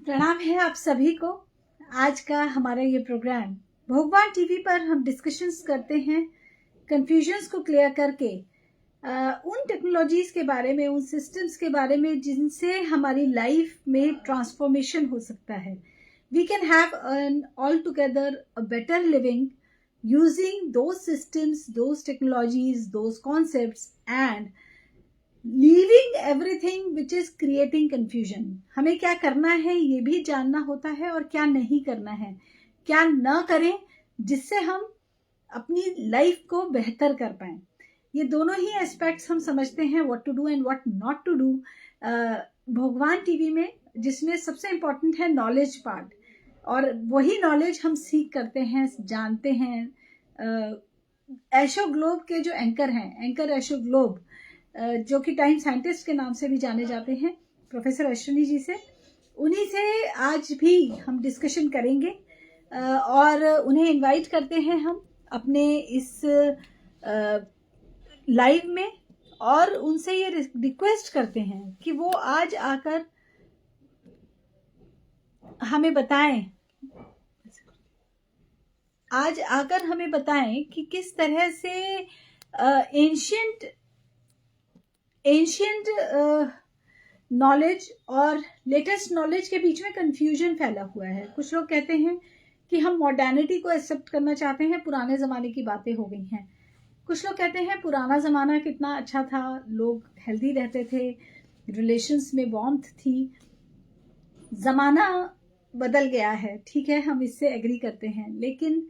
प्रणाम है आप सभी को। आज का हमारा ये प्रोग्राम भगवान टीवी पर हम डिस्कशंस करते हैं कंफ्यूजन्स को क्लियर करके उन टेक्नोलॉजीज के बारे में, उन सिस्टम्स के बारे में जिनसे हमारी लाइफ में ट्रांसफॉर्मेशन हो सकता है। We can have an all together a better living using those systems, those technologies, those concepts and leaving everything which is creating confusion. हमें क्या करना है ये भी जानना होता है और क्या नहीं करना है, क्या न करें जिससे हम अपनी लाइफ को बेहतर कर पाए। ये दोनों ही एस्पेक्ट्स हम समझते हैं, what to do and what not to do, भगवान टीवी में, जिसमें सबसे इम्पोर्टेंट है नॉलेज पार्ट। और वही नॉलेज हम सीख करते हैं, जानते हैं। एशो ग्लोब के जो एंकर हैं, एंकर एशो ग्लोब, जो कि टाइम साइंटिस्ट के नाम से भी जाने जाते हैं, प्रोफेसर अश्विनी जी से, उन्हीं से आज भी हम डिस्कशन करेंगे। और उन्हें इनवाइट करते हैं हम अपने इस लाइव में, और उनसे ये रिक्वेस्ट करते हैं कि वो आज आकर हमें बताएं कि किस तरह से एंशियंट नॉलेज और लेटेस्ट नॉलेज के बीच में कंफ्यूजन फैला हुआ है। कुछ लोग कहते हैं कि हम मॉडर्निटी को एक्सेप्ट करना चाहते हैं, पुराने ज़माने की बातें हो गई हैं। कुछ लोग कहते हैं पुराना ज़माना कितना अच्छा था, लोग हेल्दी रहते थे, रिलेशंस में वार्मथ थी। ज़माना बदल गया है, ठीक है, हम इससे एग्री करते हैं, लेकिन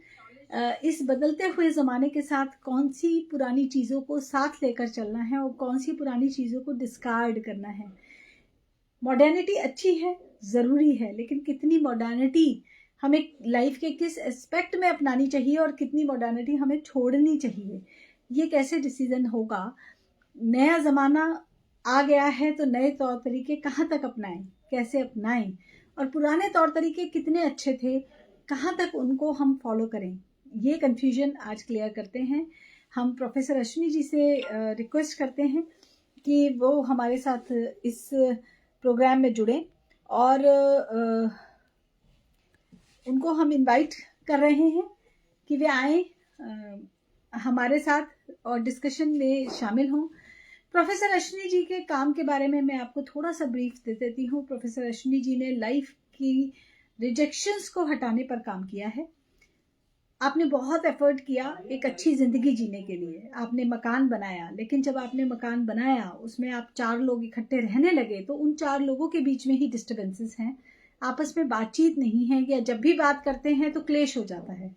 इस बदलते हुए ज़माने के साथ कौन सी पुरानी चीज़ों को साथ लेकर चलना है और कौन सी पुरानी चीज़ों को डिस्कार्ड करना है। मॉडर्निटी अच्छी है, ज़रूरी है, लेकिन कितनी मॉडर्निटी हमें लाइफ के किस एस्पेक्ट में अपनानी चाहिए और कितनी मॉडर्निटी हमें छोड़नी चाहिए, ये कैसे डिसीजन होगा। नया ज़माना आ गया है तो नए तौर तरीके कहाँ तक अपनाएं, कैसे अपनाएं, और पुराने तौर तरीके कितने अच्छे थे, कहाँ तक उनको हम फॉलो करें, ये कंफ्यूजन आज क्लियर करते हैं। हम प्रोफेसर अश्विनी जी से रिक्वेस्ट करते हैं कि वो हमारे साथ इस प्रोग्राम में जुड़ें, और उनको हम इनवाइट कर रहे हैं कि वे आए हमारे साथ और डिस्कशन में शामिल हों। प्रोफेसर अश्विनी जी के काम के बारे में मैं आपको थोड़ा सा ब्रीफ दे देती हूँ। प्रोफेसर अश्विनी जी ने लाइफ की रिजेक्शंस को हटाने पर काम किया है। आपने बहुत एफर्ट किया एक अच्छी ज़िंदगी जीने के लिए, आपने मकान बनाया, लेकिन जब आपने मकान बनाया उसमें आप 4 लोग इकट्ठे रहने लगे तो उन 4 लोगों के बीच में ही डिस्टर्बेंसेस हैं, आपस में बातचीत नहीं है, या जब भी बात करते हैं तो क्लेश हो जाता है।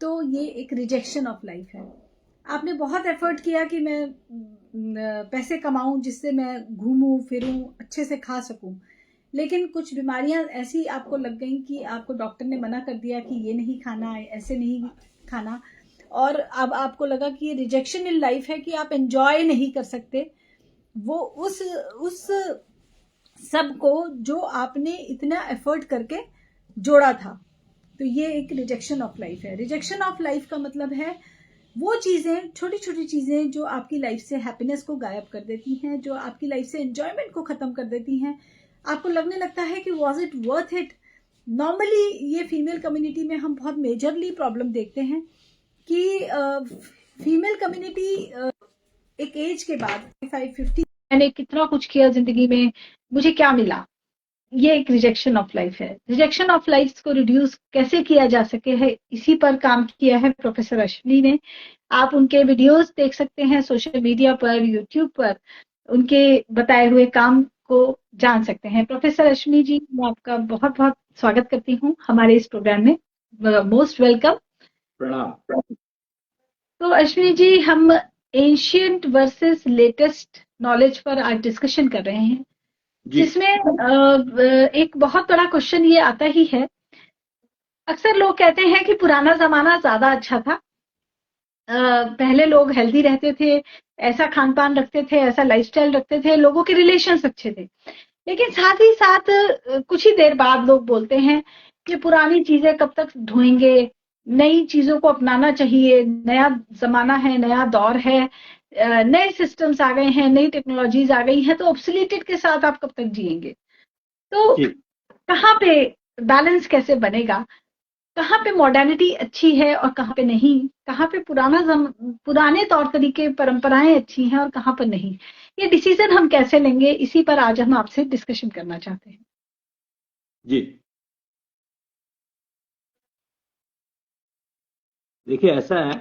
तो ये एक रिजेक्शन ऑफ लाइफ है। आपने बहुत एफर्ट किया कि मैं पैसे कमाऊं जिससे मैं घूमूं फिरूं, अच्छे से खा सकूं, लेकिन कुछ बीमारियां ऐसी आपको लग गई कि आपको डॉक्टर ने मना कर दिया कि ये नहीं खाना, ऐसे नहीं खाना, और अब आपको लगा कि ये रिजेक्शन इन लाइफ है कि आप एंजॉय नहीं कर सकते वो उस सब को जो आपने इतना एफर्ट करके जोड़ा था। तो ये एक रिजेक्शन ऑफ लाइफ है। रिजेक्शन ऑफ लाइफ का मतलब है वो चीज़ें, छोटी छोटी चीज़ें जो आपकी लाइफ से हैप्पीनेस को गायब कर देती हैं, जो आपकी लाइफ से एंजॉयमेंट को ख़त्म कर देती हैं। आपको लगने लगता है कि was it worth it. Normally ये फीमेल कम्युनिटी में हम बहुत मेजरली प्रॉब्लम देखते हैं कि फीमेल कम्युनिटी एक एज के बाद 45-50 मैंने कितना कुछ किया ज़िंदगी में, मुझे क्या मिला, ये एक रिजेक्शन ऑफ लाइफ है। रिजेक्शन ऑफ लाइफ को रिड्यूस कैसे किया जा सके है, इसी पर काम किया है प्रोफेसर अश्विनी ने। आप उनके वीडियोस देख सकते हैं सोशल मीडिया पर, यूट्यूब पर, उनके बताए हुए काम को जान सकते हैं। प्रोफेसर अश्विनी जी, मैं आपका बहुत बहुत स्वागत करती हूँ हमारे इस प्रोग्राम में। Most welcome. प्रणाम। तो अश्विनी जी, हम एंशियंट वर्सेस लेटेस्ट नॉलेज पर आज डिस्कशन कर रहे हैं, जिसमें एक बहुत बड़ा क्वेश्चन ये आता ही है। अक्सर लोग कहते हैं कि पुराना जमाना ज्यादा अच्छा था, पहले लोग हेल्दी रहते थे, ऐसा खान पान रखते थे, ऐसा लाइफस्टाइल रखते थे, लोगों के रिलेशंस अच्छे थे। लेकिन साथ ही साथ कुछ ही देर बाद लोग बोलते हैं कि पुरानी चीजें कब तक ढोएंगे, नई चीजों को अपनाना चाहिए, नया जमाना है, नया दौर है, नए सिस्टम्स आ गए हैं, नई टेक्नोलॉजीज आ गई हैं, तो ऑब्सोलीटेड के साथ आप कब तक जिएंगे। तो कहाँ पे बैलेंस कैसे बनेगा, कहाँ पे मॉडर्निटी अच्छी है और कहाँ पे नहीं, कहाँ पे पुराने तौर तरीके परंपराएं अच्छी हैं और कहाँ पर नहीं, ये डिसीजन हम कैसे लेंगे, इसी पर आज हम आपसे डिस्कशन करना चाहते हैं। जी देखिए, ऐसा है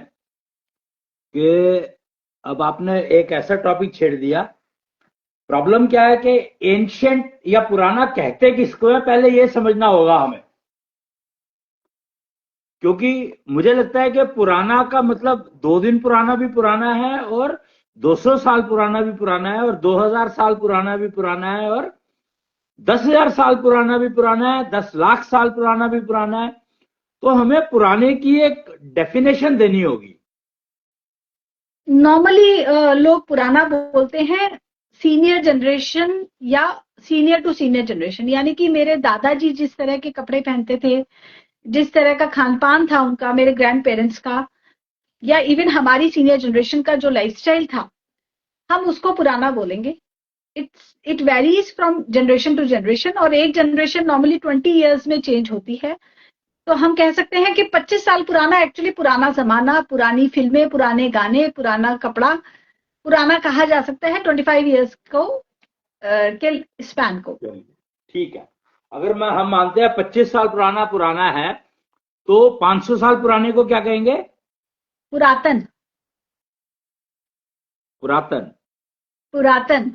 कि अब आपने एक ऐसा टॉपिक छेड़ दिया। प्रॉब्लम क्या है कि एंशियंट या पुराना कहते किसको है, पहले ये समझना होगा हमें। क्योंकि मुझे लगता है कि पुराना का मतलब 2 दिन पुराना भी पुराना है, और 200 साल पुराना भी पुराना है, और 2000 साल पुराना भी पुराना है, और 10,000 साल पुराना भी पुराना है, 10 लाख साल पुराना भी पुराना है। तो हमें पुराने की एक डेफिनेशन देनी होगी। नॉर्मली लोग पुराना बोलते हैं सीनियर जनरेशन या सीनियर टू सीनियर जनरेशन, यानी कि मेरे दादाजी जिस तरह के कपड़े पहनते थे, जिस तरह का खान पान था उनका, मेरे ग्रैंड पेरेंट्स का, या इवन हमारी सीनियर जनरेशन का जो लाइफस्टाइल था, हम उसको पुराना बोलेंगे। It varies from generation to generation, और एक जनरेशन नॉर्मली 20 ईयर्स में चेंज होती है। तो हम कह सकते हैं कि 25 साल पुराना एक्चुअली पुराना जमाना, पुरानी फिल्में, पुराने गाने, पुराना कपड़ा पुराना कहा जा सकता है 25 ईयर्स को के स्पैन को। ठीक है, अगर हम मानते हैं 25 साल पुराना पुराना है, तो 500 साल पुराने को क्या कहेंगे? पुरातन। पुरातन। पुरातन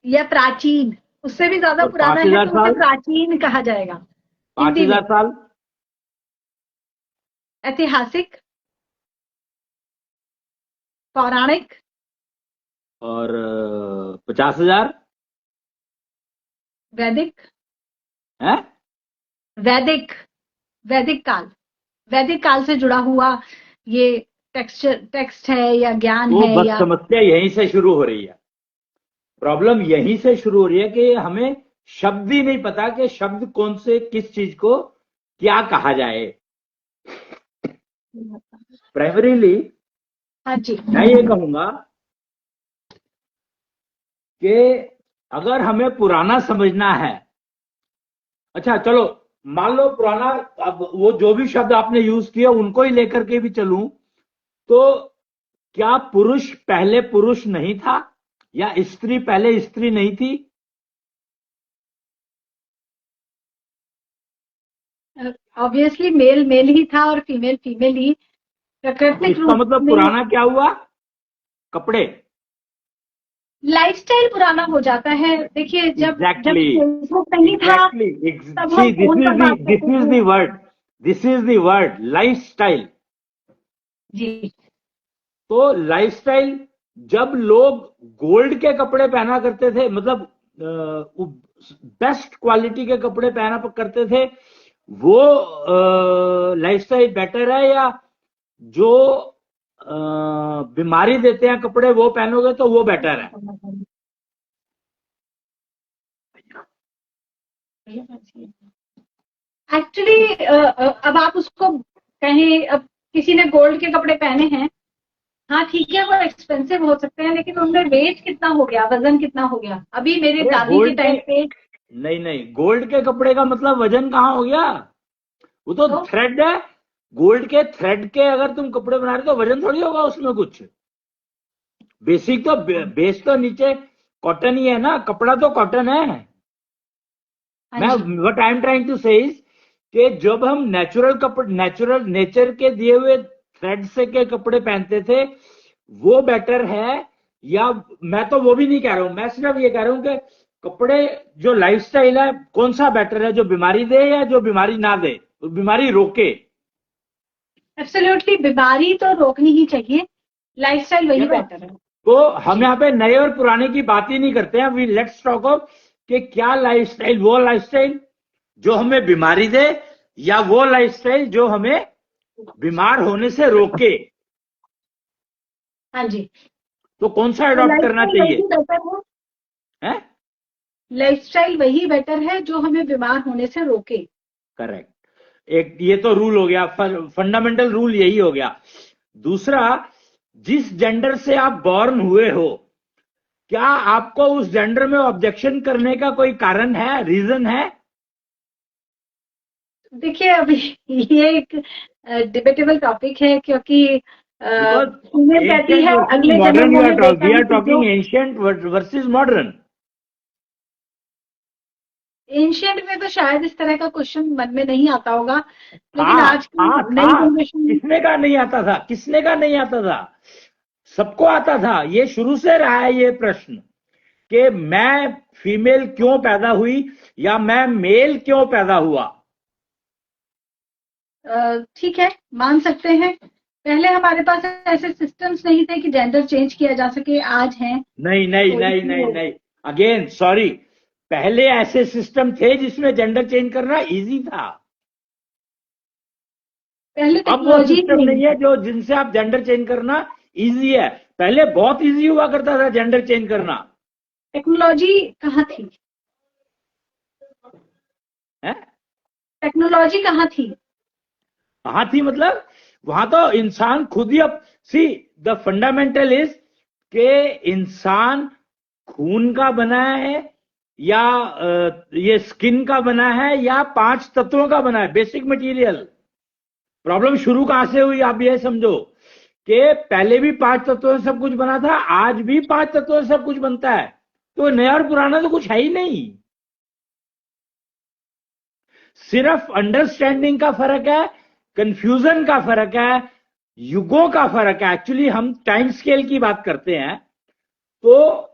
या प्राचीन, उससे भी ज्यादा और पुराना है 5,000 तो उसे साल? प्राचीन कहा जाएगा हिंदी में। 5,000 साल? ऐतिहासिक, पौराणिक। और 50,000? वैदिक। है? वैदिक, वैदिक काल, वैदिक काल से जुड़ा हुआ ये टेक्स्ट है या ज्ञान तो है बस या। समस्या यहीं से शुरू हो रही है। प्रॉब्लम यहीं से शुरू हो रही है कि हमें शब्द ही नहीं पता कि शब्द कौन से किस चीज को क्या कहा जाए। प्राइमरीली हाँ जी। मैं ये कहूंगा कि अगर हमें पुराना समझना है, अच्छा चलो मान लो पुराना, अब वो जो भी शब्द आपने यूज किया उनको ही लेकर के भी चलूं, तो क्या पुरुष पहले पुरुष नहीं था, या स्त्री पहले स्त्री नहीं थी? ऑब्वियसली मेल मेल ही था और फीमेल फीमेल ही, तो प्राकृतिक इसका रूप मतलब में। पुराना क्या हुआ? कपड़े। लाइफस्टाइल पुराना हो जाता है। देखिए, जब जब एग्जैक्टली, फेसबुक नहीं था एग्जैक्टली। तब सी, हम फोन पर बात दिस करते इज थे। The word, this is the word, lifestyle. जी। तो लाइफस्टाइल, जब लोग गोल्ड के कपड़े पहना करते थे, मतलब बेस्ट क्वालिटी के कपड़े पहना करते थे, वो लाइफस्टाइल बेटर है, या जो बीमारी देते हैं कपड़े वो पहनोगे तो वो बेटर है? एक्चुअली अब आप उसको कहें, अब किसी ने गोल्ड के कपड़े पहने हैं, हाँ ठीक है, वो एक्सपेंसिव हो सकते हैं, लेकिन उनमें वेट कितना हो गया, वजन कितना हो गया। अभी मेरे अरे दादी के गोल्ड के, टाइम पे नहीं नहीं, गोल्ड के कपड़े का मतलब वजन कहाँ हो गया? वो तो तो थ्रेड है। गोल्ड के थ्रेड के अगर तुम कपड़े बना रहे हो तो वजन थोड़ी होगा उसमें कुछ। बेसिक तो बेस तो नीचे कॉटन ही है ना, कपड़ा तो कॉटन है। हाँ मैं जी। What I am trying to say is कि जब हम नेचुरल कपड़े, नेचुरल नेचर के दिए हुए थ्रेड से के कपड़े पहनते थे, वो बेटर है, या मैं तो वो भी नहीं कह रहा हूं, मैं सिर्फ ये कह रहा हूं कि कपड़े जो लाइफस्टाइल है कौन सा बेटर है, जो बीमारी दे या जो बीमारी ना दे, बीमारी रोके? एब्सोल्युटली, बीमारी तो रोकनी ही चाहिए, लाइफस्टाइल है वही ना? बेटर है। तो हम जी। यहाँ पे नए और पुराने की बात ही नहीं करते हैं, वी लेट्स टॉक ऑफ कि क्या लाइफस्टाइल, वो लाइफस्टाइल जो हमें बीमारी दे, या वो लाइफस्टाइल जो हमें बीमार होने से रोके? हाँ जी। तो कौन सा तो अडॉप्ट करना लाइफस्टाइल चाहिए? वही बेटर है, है? लाइफस्टाइल वही बेटर है जो हमें बीमार होने से रोके। करेक्ट। एक ये तो रूल हो गया, फंडामेंटल रूल यही हो गया। दूसरा, जिस जेंडर से आप बॉर्न हुए हो, क्या आपको उस जेंडर में ऑब्जेक्शन करने का कोई कारण है, रीजन है? देखिए अभी ये एक डिबेटेबल टॉपिक है, क्योंकि Because फीमेल कहती ancient है versus अगले जन्म modern में देखा we है are कि जो talking ancient versus modern. Ancient में तो शायद इस तरह का क्वेश्चन मन में नहीं आता होगा, था लेकिन आज की था नई जनरेशन में किसने का नहीं आता था, किसने का नहीं आता था? सबको आता था। ये शुरू से रहा है ये प्रश्न कि मैं फीमेल क्यों पैदा हुई या मैं मेल क्यों पैदा हुआ। ठीक है, मान सकते हैं। पहले हमारे पास ऐसे सिस्टम्स नहीं थे कि जेंडर चेंज किया जा सके, आज हैं। नहीं नहीं तो नहीं नहीं इसलिए नहीं, अगेन सॉरी, पहले ऐसे सिस्टम थे जिसमें जेंडर चेंज करना इजी था। पहले अब वो टेक्नोलॉजी सिस्टम नहीं नहीं है थी। जो जिनसे आप जेंडर चेंज करना इजी है। पहले बहुत इजी हुआ करता था जेंडर चेंज करना टेक्नोलॉजी कहाँ थी? है। टेक्नोलॉजी कहाँ थी? कहां थी मतलब, वहां तो इंसान खुद ही अब सी, द फंडामेंटल इज के इंसान खून का बना है या ये स्किन का बना है या 5 तत्वों का बना है, बेसिक मटेरियल। प्रॉब्लम शुरू कहां से हुई आप ये समझो कि पहले भी 5 तत्वों से सब कुछ बना था, आज भी 5 तत्वों से सब कुछ बनता है। तो नया और पुराना तो कुछ है ही नहीं, सिर्फ अंडरस्टैंडिंग का फर्क है, कंफ्यूजन का फर्क है, युगों का फर्क है। एक्चुअली हम टाइम स्केल की बात करते हैं तो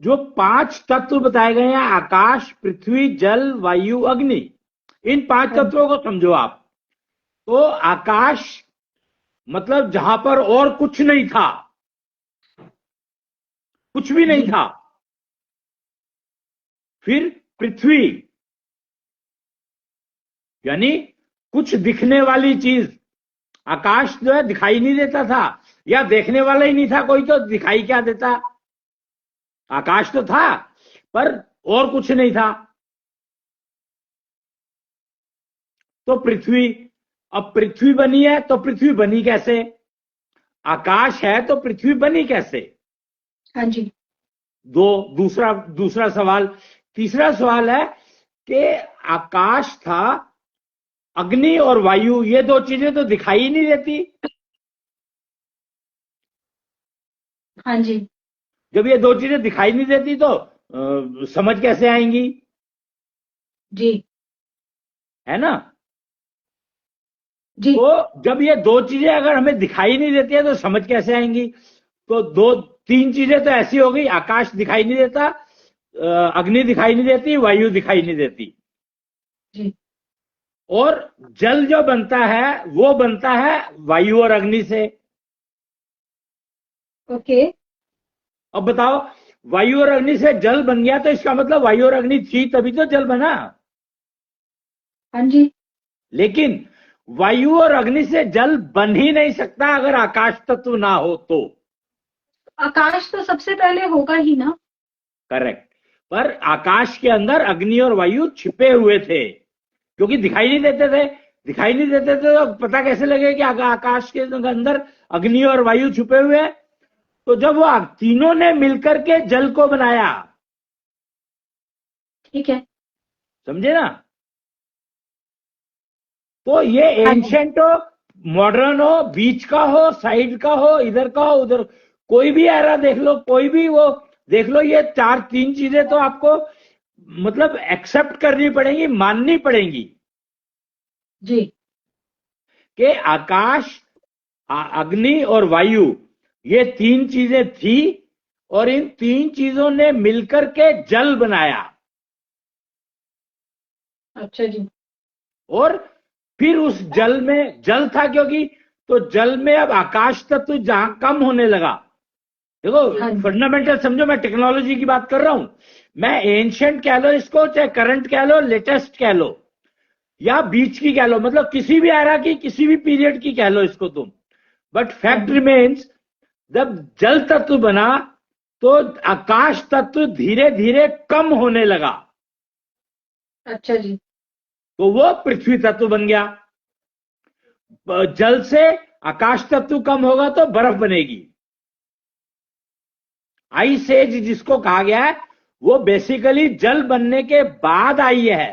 जो 5 तत्व बताए गए हैं, आकाश, पृथ्वी, जल, वायु, अग्नि, इन 5 तत्वों को समझो आप। तो आकाश मतलब जहां पर और कुछ नहीं था, कुछ भी नहीं जी। था। फिर पृथ्वी यानी कुछ दिखने वाली चीज। आकाश जो है दिखाई नहीं देता था, या देखने वाला ही नहीं था कोई तो दिखाई क्या देता। आकाश तो था पर और कुछ नहीं था। तो पृथ्वी, अब पृथ्वी बनी है तो पृथ्वी बनी कैसे? आकाश है तो पृथ्वी बनी कैसे? हाँ जी। दो, दूसरा दूसरा सवाल। तीसरा सवाल है कि आकाश था, अग्नि और वायु ये दो चीजें तो दिखाई ही नहीं देती। हाँ जी। जब ये दो चीजें दिखाई नहीं देती तो समझ कैसे आएंगी? जी। है ना। जी। तो जब ये दो चीजें अगर हमें दिखाई नहीं देती है तो समझ कैसे आएंगी? तो दो तीन चीजें तो ऐसी हो गई, आकाश दिखाई नहीं देता, अग्नि दिखाई नहीं देती, वायु दिखाई नहीं देती, जी। और जल जो बनता है वो बनता है वायु और अग्नि से। ओके। अब बताओ, वायु और अग्नि से जल बन गया तो इसका मतलब वायु और अग्नि थी तभी तो जल बना। हाँ जी। लेकिन वायु और अग्नि से जल बन ही नहीं सकता अगर आकाश तत्व ना हो तो। आकाश तो सबसे पहले होगा ही ना। करेक्ट। पर आकाश के अंदर अग्नि और वायु छिपे हुए थे क्योंकि दिखाई नहीं देते थे। दिखाई नहीं देते थे तो पता कैसे लगे कि आकाश के अंदर अग्नि और वायु छुपे हुए हैं? तो जब वो तीनों ने मिलकर के जल को बनाया। ठीक है। समझे ना। तो ये हाँ जी। एंशंट हो, मॉडर्न हो, बीच का हो, साइड का हो, इधर का हो, उधर, कोई भी एरा देख लो, कोई भी वो देख लो, ये चार तीन चीजें तो आपको मतलब एक्सेप्ट करनी पड़ेंगी, माननी पड़ेंगी जी। कि आकाश, अग्नि और वायु ये तीन चीजें थी और इन तीन चीजों ने मिलकर के जल बनाया। अच्छा जी। और फिर उस जल में जल था क्योंकि, तो जल में अब आकाश तत्व जहां कम होने लगा। देखो हाँ जी। फंडामेंटल समझो, मैं टेक्नोलॉजी की बात कर रहा हूं। मैं एंशियंट कह लो इसको, चाहे करंट कह लो, लेटेस्ट कह लो, या बीच की कह लो, मतलब किसी भी एरा की, किसी भी पीरियड की कह लो इसको तुम। बट हाँ फैक्ट जी। रिमेन्स, जब जल तत्व बना तो आकाश तत्व धीरे धीरे कम होने लगा, अच्छा जी। तो वो पृथ्वी तत्व बन गया। जल से आकाश तत्व कम होगा तो बर्फ बनेगी। आइस एज जिसको कहा गया है वो बेसिकली जल बनने के बाद आई है।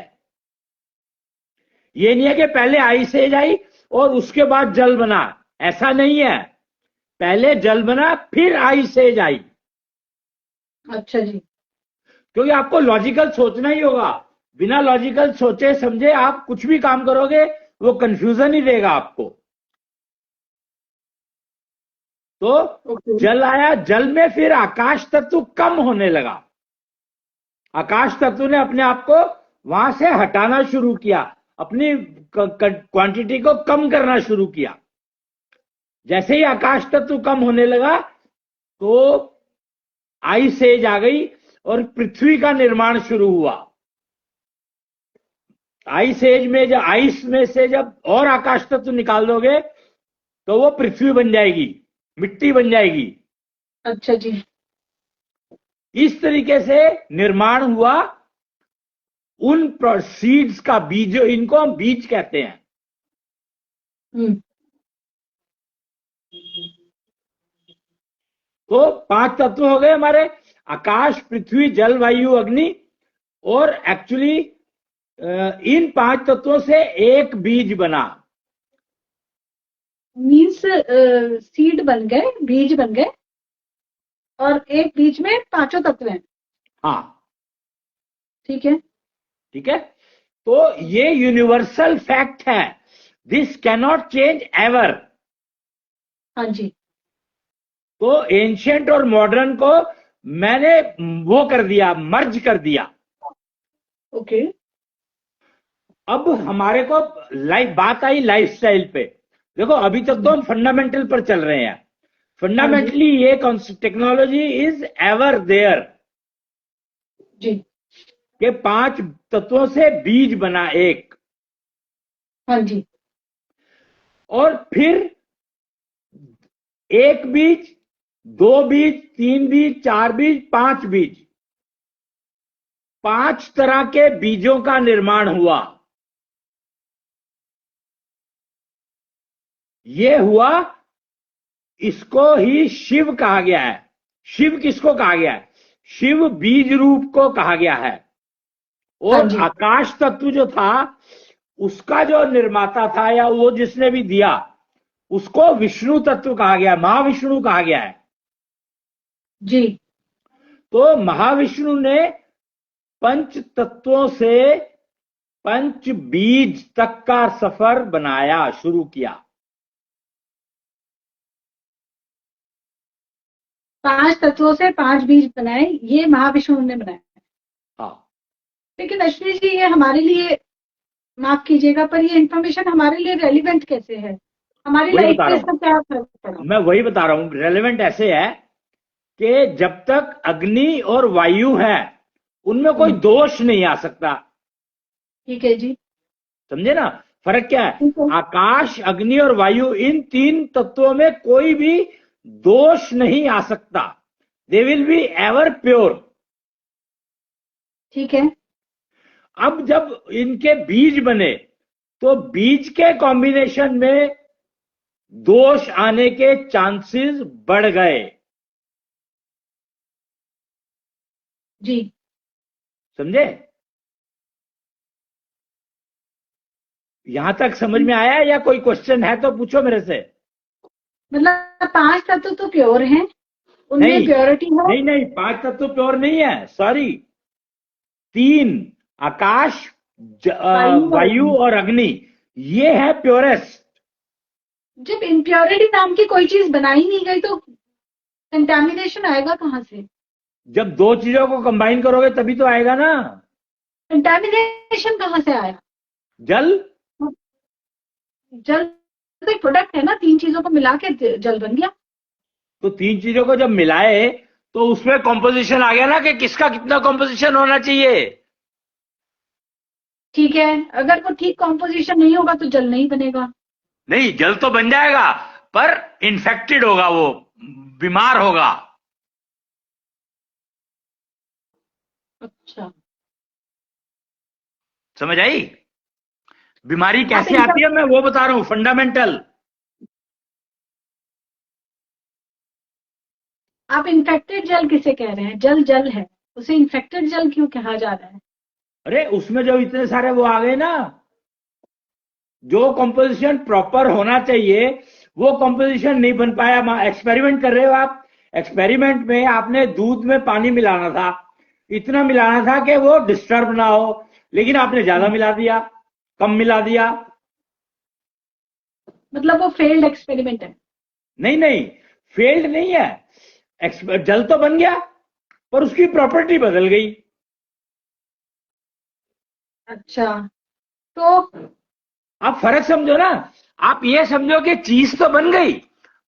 ये नहीं है कि पहले आइस एज आई और उसके बाद जल बना, ऐसा नहीं है। पहले जल बना फिर आइस एज आई। अच्छा जी। क्योंकि आपको लॉजिकल सोचना ही होगा, बिना लॉजिकल सोचे समझे आप कुछ भी काम करोगे वो कंफ्यूजन ही देगा आपको। तो ओके। जल आया, जल में फिर आकाश तत्व कम होने लगा। आकाश तत्व ने अपने आप को वहां से हटाना शुरू किया, अपनी क्वांटिटी को कम करना शुरू किया। जैसे ही आकाश तत्व कम होने लगा तो आइस एज आ गई और पृथ्वी का निर्माण शुरू हुआ। आइस एज में जब आइस में से जब और आकाश तत्व निकाल दोगे तो वो पृथ्वी बन जाएगी, मिट्टी बन जाएगी। अच्छा जी। इस तरीके से निर्माण हुआ उन सीड्स का, बीज, इनको हम बीज कहते हैं। तो 5 तत्व हो गए हमारे, आकाश, पृथ्वी, जल, वायु, अग्नि। और एक्चुअली इन 5 तत्वों से एक बीज बना। मीन्स सीड बन गए, बीज बन गए, और एक बीज में 5 तत्व हैं। हाँ ठीक है। ठीक है। तो ये यूनिवर्सल फैक्ट है, दिस कैनॉट चेंज एवर। हाँ जी। तो एंशियंट और मॉडर्न को मैंने वो कर दिया, मर्ज कर दिया। ओके। अब हमारे को बात आई लाइफस्टाइल पे। देखो अभी तक तो हम फंडामेंटल पर चल रहे हैं। फंडामेंटली ये टेक्नोलॉजी इज एवर देयर जी। के 5 तत्वों से बीज बना एक। हाँ जी। और फिर एक बीज, 2 बीज, 3 बीज, 4 बीज, 5 बीज, 5 तरह के बीजों का निर्माण हुआ। ये हुआ, इसको ही शिव कहा गया है। शिव किसको कहा गया है? शिव बीज रूप को कहा गया है। और आकाश तत्व जो था उसका जो निर्माता था या वो जिसने भी दिया उसको विष्णु तत्व कहा गया, महाविष्णु कहा गया है जी। तो महाविष्णु ने 5 तत्वों से 5 बीज तक का सफर बनाया, शुरू किया। 5 तत्वों से 5 बीज बनाए, ये महाविष्णु ने बनाया। हाँ। लेकिन अश्विनी जी, ये हमारे लिए, माफ कीजिएगा, पर ये इंफॉर्मेशन हमारे लिए रेलिवेंट कैसे है? हमारी लाइफ पे इसका क्या फर्क पड़ा? मैं वही बता रहा हूं, रेलेवेंट ऐसे है कि जब तक अग्नि और वायु है उनमें कोई दोष नहीं आ सकता। ठीक है जी। समझे ना फर्क क्या है? आकाश, अग्नि और वायु, इन 3 तत्वों में कोई भी दोष नहीं आ सकता। They will be ever pure. ठीक है। अब जब इनके बीज बने तो बीज के कॉम्बिनेशन में दोष आने के चांसेस बढ़ गए। जी। समझे? यहां तक समझ में आया या कोई क्वेश्चन है तो पूछो मेरे से। मतलब 5 तत्व तो प्योर हैं, उनमें प्योरिटी है? नहीं नहीं, 5 तत्व प्योर नहीं है, सॉरी। 3, आकाश, वायु और अग्नि, ये है प्योरेस्ट। जब इम्प्योरिटी नाम की कोई चीज बनाई नहीं गई तो कंटामिनेशन आएगा कहां से? जब 2 चीजों को कंबाइन करोगे तभी तो आएगा ना। कंटामिनेशन कहां से आया? जल। जल तो एक प्रोडक्ट है ना, 3 चीजों को मिला के जल बन गया। तो 3 चीजों को जब मिलाए तो उसमें कॉम्पोजिशन आ गया ना कि किसका कितना कॉम्पोजिशन होना चाहिए। ठीक है, अगर वो ठीक कॉम्पोजिशन नहीं होगा तो जल नहीं बनेगा। नहीं, जल तो बन जाएगा पर इन्फेक्टेड होगा, वो बीमार होगा। अच्छा, समझ आई? बीमारी कैसे आती है मैं वो बता रहा हूं, फंडामेंटल। आप इन्फेक्टेड जल किसे कह रहे हैं? जल जल है, उसे इन्फेक्टेड जल क्यों कहा जा रहा है? अरे उसमें जो इतने सारे वो आ गए ना, जो कंपोजिशन प्रॉपर होना चाहिए वो कंपोजिशन नहीं बन पाया। एक्सपेरिमेंट कर रहे हो आप, एक्सपेरिमेंट में आपने दूध में पानी मिलाना था, इतना मिलाना था कि वो डिस्टर्ब ना हो, लेकिन आपने ज्यादा मिला दिया, कम मिला दिया। मतलब वो फेल्ड एक्सपेरिमेंट है। नहीं नहीं, फेल्ड नहीं है, जल तो बन गया पर उसकी प्रॉपर्टी बदल गई। अच्छा, तो आप फर्क समझो ना, आप ये समझो कि चीज तो बन गई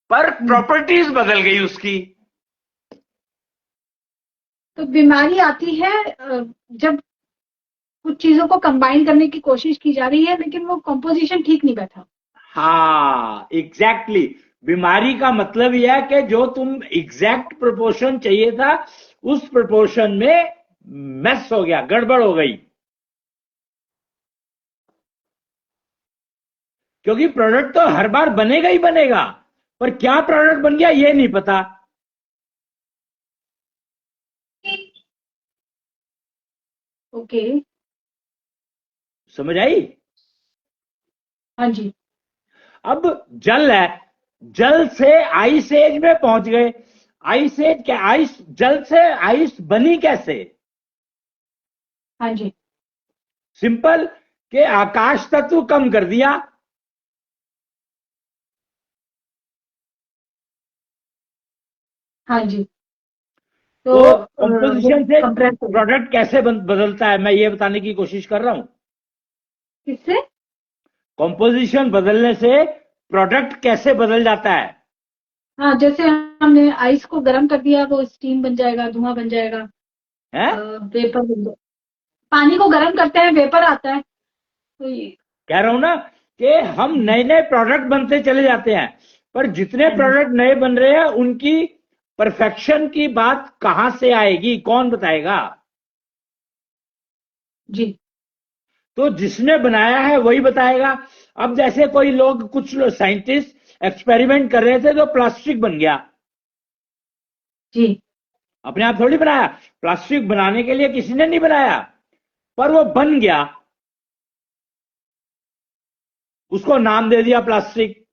पर प्रॉपर्टीज बदल गई उसकी। तो बीमारी आती है जब कुछ चीजों को कंबाइन करने की कोशिश की जा रही है लेकिन वो कंपोजिशन ठीक नहीं बैठा। हाँ एग्जैक्टली, बीमारी का मतलब यह है कि जो तुम एग्जैक्ट प्रोपोर्शन चाहिए था उस प्रोपोर्शन में मैस हो गया, गड़बड़ हो गई। क्योंकि प्रोडक्ट तो हर बार बनेगा ही बनेगा, पर क्या प्रोडक्ट बन गया ये नहीं पता। ओके। समझ आई? हाँ जी। अब जल है, जल से आइस एज में पहुंच गए। आइस एज क्या, आइस, जल से आइस बनी कैसे? हाँ जी। सिंपल, कि आकाश तत्व कम कर दिया। हाँ जी। तो वो कंपोजिशन से कंप्रेस हो गया। प्रोडक्ट कैसे बदलता है, मैं ये बताने की कोशिश कर रहा हूं। किससे? कंपोजिशन बदलने से प्रोडक्ट कैसे बदल जाता है। हाँ, जैसे हमने आइस को गर्म कर दिया वो स्टीम बन जाएगा, धुआं बन जाएगा, हैं? वेपर बन जाएगा। पानी को गर्म करते हैं, वेपर आता है। तो कह रहा हूं ना कि हम नए नए प्रोडक्ट बनते चले जाते हैं, पर जितने प्रोडक्ट नए बन रहे हैं उनकी परफेक्शन की बात कहां से आएगी, कौन बताएगा? जी। तो जिसने बनाया है वही बताएगा। अब जैसे कोई लोग, कुछ लोग साइंटिस्ट एक्सपेरिमेंट कर रहे थे तो प्लास्टिक बन गया। जी। अपने आप थोड़ी बनाया, प्लास्टिक बनाने के लिए किसी ने नहीं बनाया, पर वो बन गया, उसको नाम दे दिया प्लास्टिक।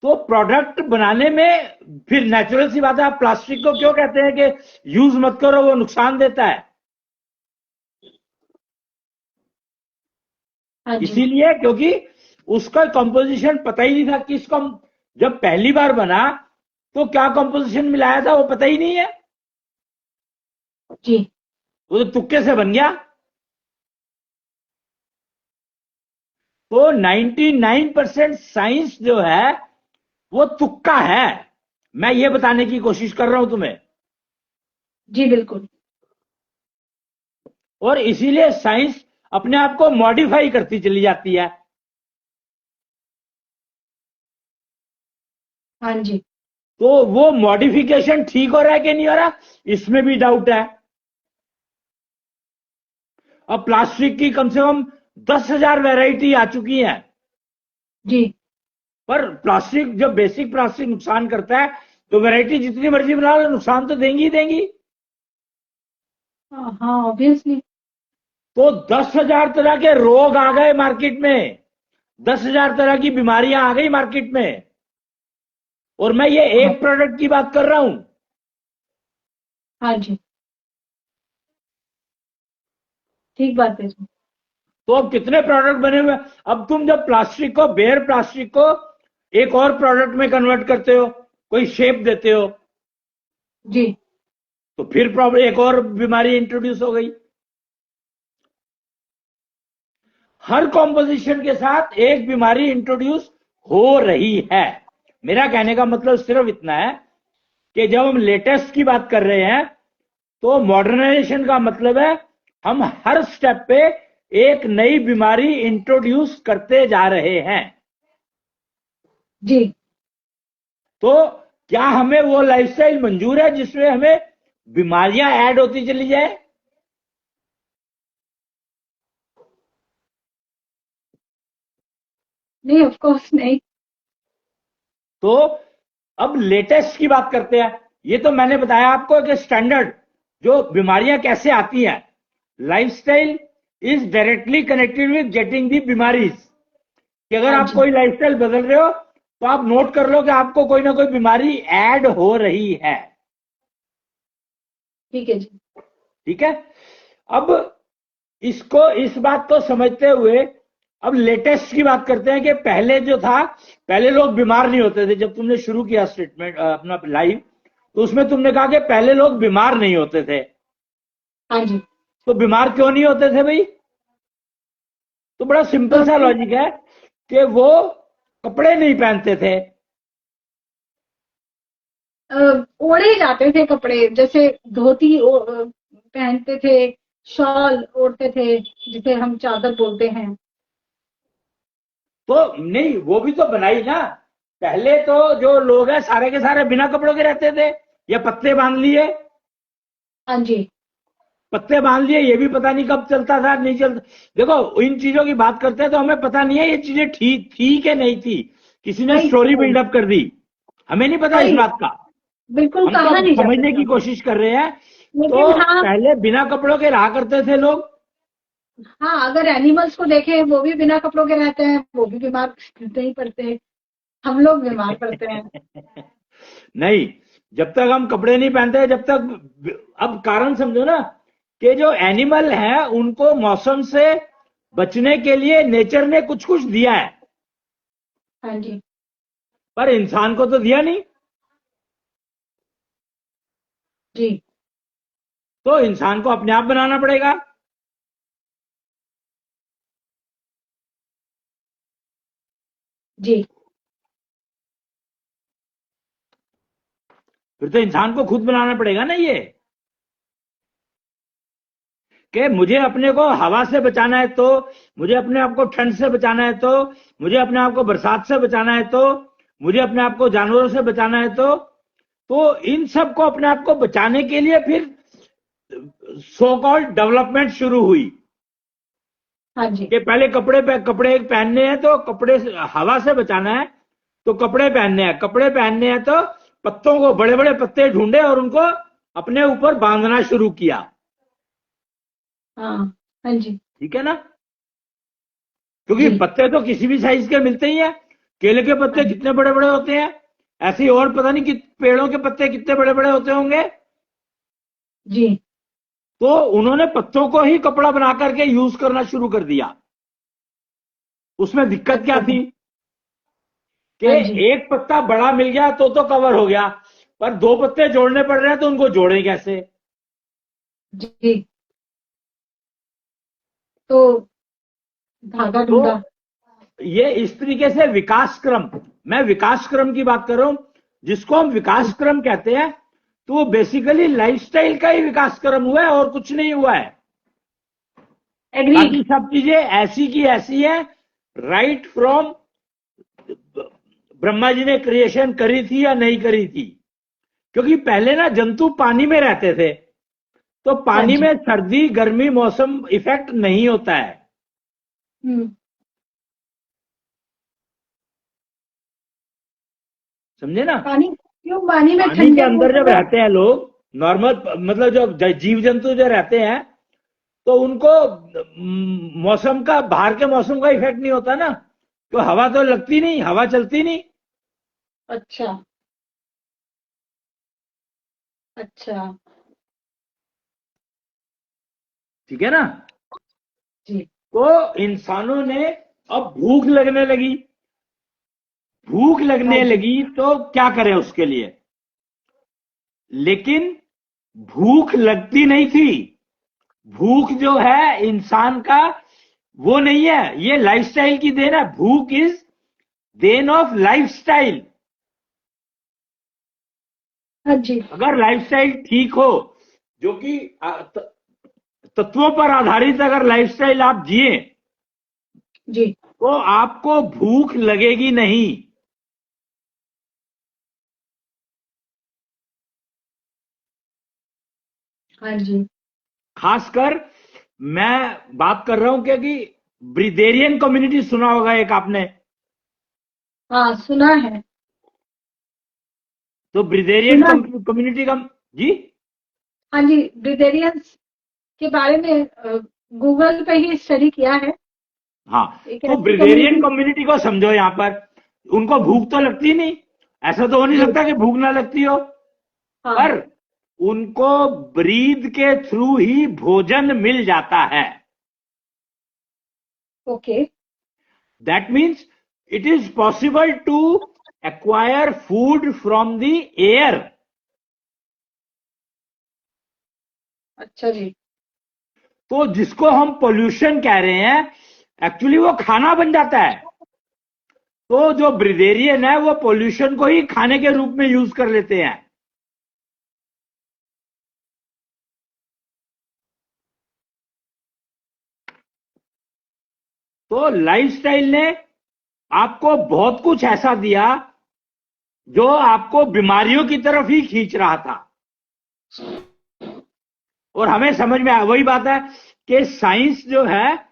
तो प्रोडक्ट बनाने में फिर नेचुरल सी बात है, आप प्लास्टिक को क्यों कहते हैं कि यूज मत करो, वो नुकसान देता है? हाँ जी। इसीलिए क्योंकि उसका कंपोजिशन पता ही नहीं था किसका। जब पहली बार बना तो क्या कंपोजिशन मिलाया था वो पता ही नहीं है, जी। वो तो तुक्के से बन गया। तो 99% साइंस जो है वो तुक्का है, मैं ये बताने की कोशिश कर रहा हूं तुम्हें। जी बिल्कुल। और इसीलिए साइंस अपने आप को मॉडिफाई करती चली जाती है। हाँ जी। तो वो मॉडिफिकेशन ठीक हो रहा है कि नहीं हो रहा, इसमें भी डाउट है। अब प्लास्टिक की कम से कम 10,000 वैरायटी आ चुकी है। जी। पर प्लास्टिक, जब बेसिक प्लास्टिक नुकसान करता है तो वैरायटी जितनी मर्जी बना लो नुकसान तो देंगी ही देंगी। हाँ ऑब्वियसली। तो 10,000 तरह के रोग आ गए मार्केट में, 10,000 तरह की बीमारियां आ गई मार्केट में, और मैं ये एक प्रोडक्ट की बात कर रहा हूं। हाँ जी, ठीक बात है। तो अब कितने प्रोडक्ट बने हुए। अब तुम जब प्लास्टिक को, बेयर प्लास्टिक को एक और प्रोडक्ट में कन्वर्ट करते हो, कोई शेप देते हो, जी। तो फिर प्रॉब्लम, एक और बीमारी इंट्रोड्यूस हो गई। हर कॉम्पोजिशन के साथ एक बीमारी इंट्रोड्यूस हो रही है। मेरा कहने का मतलब सिर्फ इतना है कि जब हम लेटेस्ट की बात कर रहे हैं तो मॉडर्नाइजेशन का मतलब है हम हर स्टेप पे एक नई बीमारी इंट्रोड्यूस करते जा रहे हैं। जी। तो क्या हमें वो लाइफस्टाइल मंजूर है जिसमें हमें बीमारियां ऐड होती चली जाए? नहीं, ऑफ कोर्स नहीं। तो अब लेटेस्ट की बात करते हैं। ये तो मैंने बताया आपको कि स्टैंडर्ड जो बीमारियां कैसे आती हैं, lifestyle is directly connected with getting the बीमारीज, कि अगर हाँ आप जी, कोई लाइफस्टाइल बदल रहे हो तो आप नोट कर लो कि आपको कोई ना कोई बीमारी ऐड हो रही है। ठीक है जी। ठीक है। अब इसको, इस बात को समझते हुए अब लेटेस्ट की बात करते हैं कि पहले जो था, पहले लोग बीमार नहीं होते थे। जब तुमने शुरू किया स्टेटमेंट अपना लाइव, तो उसमें तुमने कहा कि पहले लोग बीमार नहीं होते थे। हाँ जी। तो बीमार क्यों नहीं होते थे भाई? तो बड़ा सिंपल सा लॉजिक है कि वो कपड़े नहीं पहनते थे। ओढ़े जाते थे कपड़े, जैसे धोती पहनते थे, शॉल ओढ़ते थे, जिसे हम चादर बोलते हैं। तो नहीं, वो भी तो बनाई ना। पहले तो जो लोग हैं सारे के सारे बिना कपड़ों के रहते थे, या पत्ते बांध लिए। हाँ जी। पत्ते बांध लिए, ये भी पता नहीं कब चलता था, नहीं चलता। देखो, इन चीजों की बात करते हैं तो हमें पता नहीं है ये चीजें ठीक थी कि नहीं थी। किसी ने नहीं स्टोरी नहीं, बिल्डअप कर दी, हमें नहीं पता इस वही, बात का। बिल्कुल हम तो कहा नहीं जा समझने की सकता। कोशिश कर रहे हैं। तो लेकिन हाँ, पहले बिना कपड़ों के रहा करते थे लोग। हाँ, अगर एनिमल्स को देखें, वो भी बिना कपड़ों के रहते हैं, वो भी बीमार नहीं पड़ते। हम लोग बीमार पड़ते हैं। नहीं, जब तक हम कपड़े नहीं पहनते, जब तक, अब कारण समझो ना, कि जो एनिमल है उनको मौसम से बचने के लिए नेचर ने कुछ कुछ दिया है, हाँ जी। पर इंसान को तो दिया नहीं। जी। तो इंसान को अपने आप बनाना पड़ेगा। जी। फिर तो इंसान को खुद बनाना पड़ेगा ना ये, कि मुझे अपने को हवा से बचाना है तो, मुझे अपने आप को ठंड से बचाना है तो, मुझे अपने आप को बरसात से बचाना है तो, मुझे अपने आप को जानवरों से बचाना है तो इन सब को अपने आप को बचाने के लिए फिर सो कॉल्ड डेवलपमेंट शुरू हुई। हाँ जी। कि पहले कपड़े पहनने हैं तो कपड़े हवा से बचाना है, तो कपड़े पहनने हैं, कपड़े पहनने हैं तो पत्तों को, बड़े बड़े पत्ते ढूंढे और उनको अपने ऊपर बांधना शुरू किया। हाँ। हाँ जी। ठीक है ना? क्योंकि जी। पत्ते तो किसी भी साइज के मिलते ही हैं। केले के हाँ पत्ते जी। कितने बड़े बड़े होते हैं, ऐसे ही और पता नहीं कि पेड़ों के पत्ते कितने बड़े बड़े होते होंगे। जी। तो उन्होंने पत्तों को ही कपड़ा बना करके यूज करना शुरू कर दिया। उसमें दिक्कत क्या अच्छा। थी कि हाँ जी। एक पत्ता बड़ा मिल गया तो कवर हो गया, पर दो पत्ते जोड़ने पड़ रहे हैं तो उनको जोड़े कैसे? जी। तो धागा तो ढूंढा। ये इस तरीके से विकास क्रम, मैं विकास क्रम की बात कर रहा हूं, जिसको हम विकास क्रम कहते हैं, तो वो बेसिकली लाइफस्टाइल का ही विकास क्रम हुआ है और कुछ नहीं हुआ है। एग्रीड। बाकी सब चीजें ऐसी की ऐसी है, राइट फ्रॉम ब्रह्मा जी ने क्रिएशन करी थी या नहीं करी थी। क्योंकि पहले ना जंतु पानी में रहते थे, तो हाँ पानी जी। में सर्दी गर्मी मौसम इफेक्ट नहीं होता है। हम्म। समझे ना? पानी क्यों, पानी में पानी के ठंडक अंदर जब मतलब। रहते हैं लोग, नॉर्मल मतलब जो जीव जंतु जो रहते हैं, तो उनको मौसम का, बाहर के मौसम का इफेक्ट नहीं होता ना। तो हवा तो लगती नहीं, हवा चलती नहीं। अच्छा। अच्छा। ठीक है ना? जी। तो इंसानों ने, अब भूख लगने लगी, भूख हाँ लगने जी। लगी तो क्या करें उसके लिए? लेकिन भूख लगती नहीं थी। भूख जो है इंसान का वो नहीं है, ये लाइफस्टाइल की देन है। भूख इज देन ऑफ लाइफस्टाइल। हाँ जी। अगर लाइफस्टाइल ठीक हो, जो कि तत्वों पर आधारित अगर लाइफस्टाइल आप जिए, जी। तो आपको भूख लगेगी नहीं। हाँ जी। खासकर मैं बात कर रहा हूं क्योंकि ब्रिदेरियन कम्युनिटी सुना होगा एक आपने। हाँ, सुना है। तो ब्रिदेरियन सुना है। कम्युनिटी का, जी, हाँ जी, ब्रिगेडियंस। के बारे में गूगल पे ही स्टडी किया है। हाँ, एक तो ऐसी ब्रिवेरियन community- कम्युनिटी को समझो। यहाँ पर उनको भूख तो लगती नहीं, ऐसा तो हो नहीं जी, सकता कि भूख ना लगती हो, हाँ, पर उनको ब्रीद के थ्रू ही भोजन मिल जाता है। Okay, That means it is possible to acquire food from the air. अच्छा जी, तो जिसको हम पोल्यूशन कह रहे हैं, एक्चुअली वो खाना बन जाता है। तो जो ब्रिवेरियन है वो पोल्यूशन को ही खाने के रूप में यूज कर लेते हैं। तो लाइफस्टाइल ने आपको बहुत कुछ ऐसा दिया जो आपको बीमारियों की तरफ ही खींच रहा था। और हमें समझ में आया, वही बात है कि साइंस जो है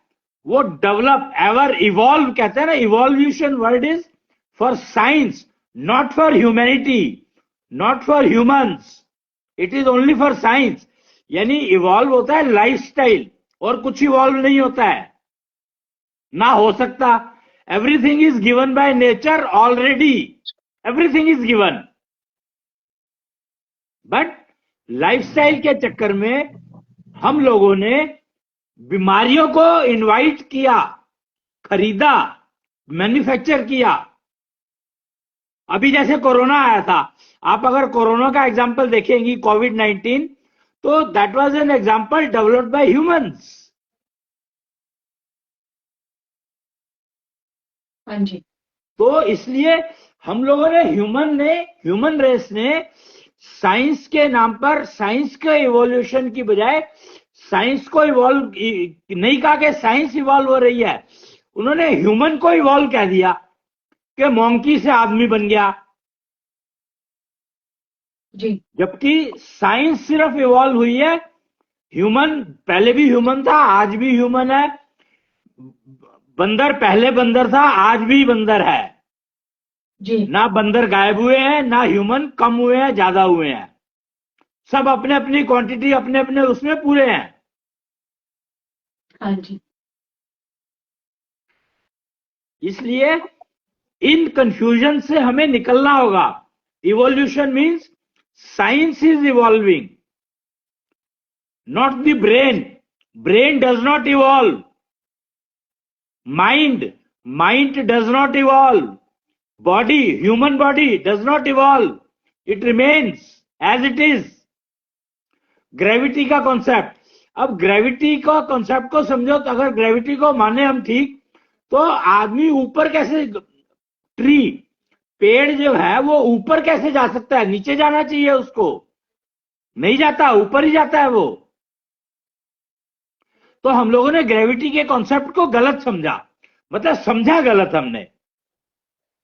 वो डेवलप एवर इवॉल्व, कहते हैं ना, evolution word is for science, not for humanity, not for humans, it is only for science. यानी इवॉल्व होता है लाइफस्टाइल, और कुछ इवॉल्व नहीं होता है, ना हो सकता। Everything is given by nature already, everything is given. But lifestyle के चक्कर में हम लोगों ने बीमारियों को इनवाइट किया, खरीदा, मैन्युफैक्चर किया। अभी जैसे कोरोना आया था, आप अगर कोरोना का एग्जांपल देखेंगी, कोविड-19, तो that was an example developed by humans. हाँ जी, तो इसलिए हम लोगों ने, ह्यूमन रेस ने साइंस के नाम पर, साइंस के इवोल्यूशन की बजाय साइंस को इवॉल्व नहीं कहा कि साइंस इवॉल्व हो रही है, उन्होंने ह्यूमन को इवॉल्व कह दिया कि मंकी से आदमी बन गया। जी, जबकि साइंस सिर्फ इवॉल्व हुई है, ह्यूमन पहले भी ह्यूमन था, आज भी ह्यूमन है। बंदर पहले बंदर था, आज भी बंदर है। जी, ना बंदर गायब हुए हैं, ना ह्यूमन कम हुए हैं, ज्यादा हुए हैं। सब अपने अपनी क्वांटिटी, अपने अपने उसमें पूरे हैं। हाँ जी, इसलिए इन कंफ्यूजन से हमें निकलना होगा। Evolution means science is evolving, not the brain. Brain does not evolve. Mind does not evolve. Body, human body does not evolve. It remains as it is. Gravity का कॉन्सेप्ट, अब gravity का concept को समझो, तो अगर gravity को माने हम ठीक, तो आदमी ऊपर कैसे, ट्री, पेड़ जो है वो ऊपर कैसे जा सकता है? नीचे जाना चाहिए उसको, नहीं जाता, ऊपर ही जाता है वो। तो हम लोगों ने ग्रेविटी के कॉन्सेप्ट को गलत समझा, मतलब समझा गलत हमने,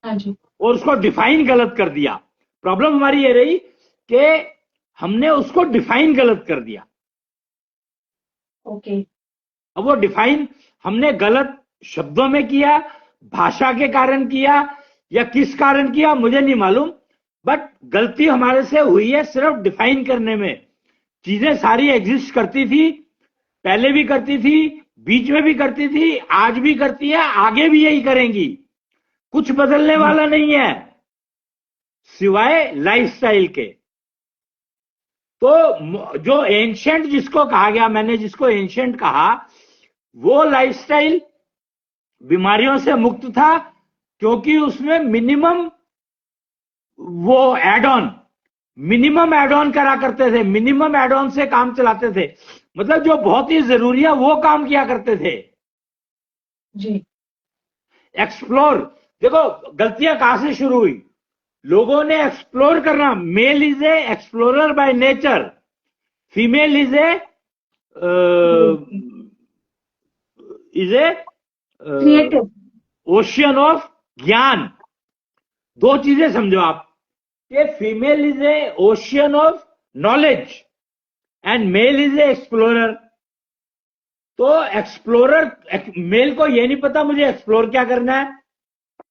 हाँ जी, और उसको डिफाइन गलत कर दिया। प्रॉब्लम हमारी ये रही कि हमने उसको डिफाइन गलत कर दिया। ओके, अब वो डिफाइन हमने गलत शब्दों में किया, भाषा के कारण किया, या किस कारण किया मुझे नहीं मालूम, बट गलती हमारे से हुई है सिर्फ डिफाइन करने में। चीजें सारी एग्जिस्ट करती थी, पहले भी करती थी, बीच में भी करती थी, आज भी करती है, आगे भी यही करेंगी। कुछ बदलने वाला नहीं है सिवाय लाइफस्टाइल के। तो जो एंशिएंट जिसको कहा गया, मैंने जिसको एंशिएंट कहा, वो लाइफस्टाइल बीमारियों से मुक्त था, क्योंकि उसमें मिनिमम एड ऑन करा करते थे, मिनिमम एड ऑन से काम चलाते थे। मतलब जो बहुत ही जरूरी है वो काम किया करते थे। जी, एक्सप्लोर, देखो गलतियां कहां से शुरू हुई, लोगों ने एक्सप्लोर करना। Male is a explorer by nature, female is a creative, ocean of ज्ञान। दो चीजें समझो आप, कि female is a ocean of knowledge and male is a explorer. तो एक्सप्लोरर, मेल को ये नहीं पता मुझे एक्सप्लोर क्या करना है,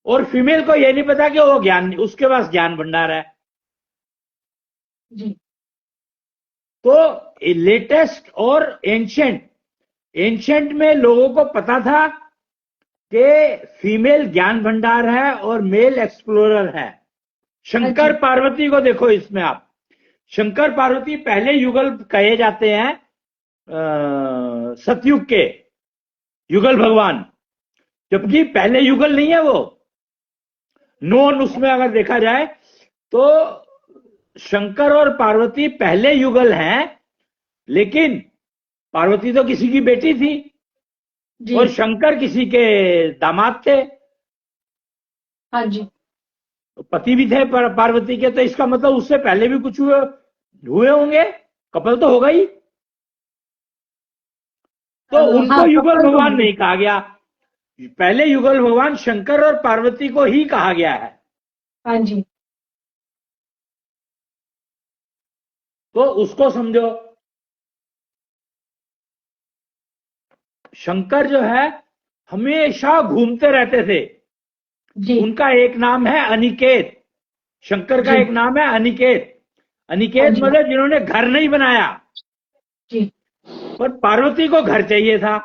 और फीमेल को ये नहीं पता कि वो ज्ञान, उसके पास ज्ञान भंडार है। जी, तो लेटेस्ट और एंशंट में लोगों को पता था कि फीमेल ज्ञान भंडार है और मेल एक्सप्लोरर है। शंकर अच्छा। पार्वती को देखो इसमें आप, शंकर पार्वती पहले युगल कहे जाते हैं, सतयुग के युगल भगवान, जबकि पहले युगल नहीं है वो। नोन उसमें अगर देखा जाए तो शंकर और पार्वती पहले युगल हैं, लेकिन पार्वती तो किसी की बेटी थी जी। और शंकर किसी के दामाद थे, हाँ जी। पति भी थे पार्वती के, तो इसका मतलब उससे पहले भी कुछ हुए होंगे, कपल तो होगा ही। तो उनको हाँ, युगल कपल तो भगवान होंगे। नहीं कहा गया, पहले युगल भगवान शंकर और पार्वती को ही कहा गया है। हाँ जी। तो उसको समझो। शंकर जो है हमेशा घूमते रहते थे। जी। उनका एक नाम है अनिकेत, शंकर का जी। एक नाम है अनिकेत। हाँ अनिकेत जी। मतलब जिन्होंने घर नहीं बनाया, जी। पर पार्वती को घर चाहिए था।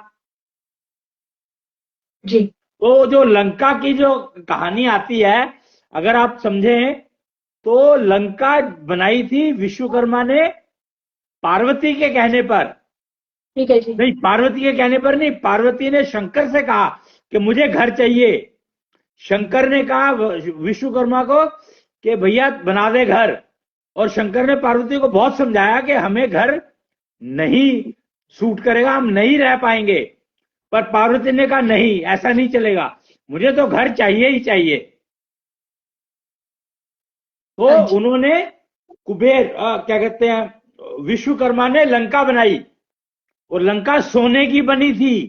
जी। तो जो लंका की जो कहानी आती है, अगर आप समझें, तो लंका बनाई थी विश्वकर्मा ने पार्वती के कहने पर। ठीक है जी। नहीं, पार्वती के कहने पर नहीं, पार्वती ने शंकर से कहा कि मुझे घर चाहिए। शंकर ने कहा विश्वकर्मा को कि भैया बना दे घर, और शंकर ने पार्वती को बहुत समझाया कि हमें घर नहीं सूट करेगा, हम नहीं रह पाएंगे। पर पार्वती ने कहा नहीं, ऐसा नहीं चलेगा, मुझे तो घर चाहिए ही चाहिए। तो हाँ जी। उन्होंने कुबेर क्या कहते हैं, विश्वकर्मा ने लंका बनाई, और लंका सोने की बनी थी,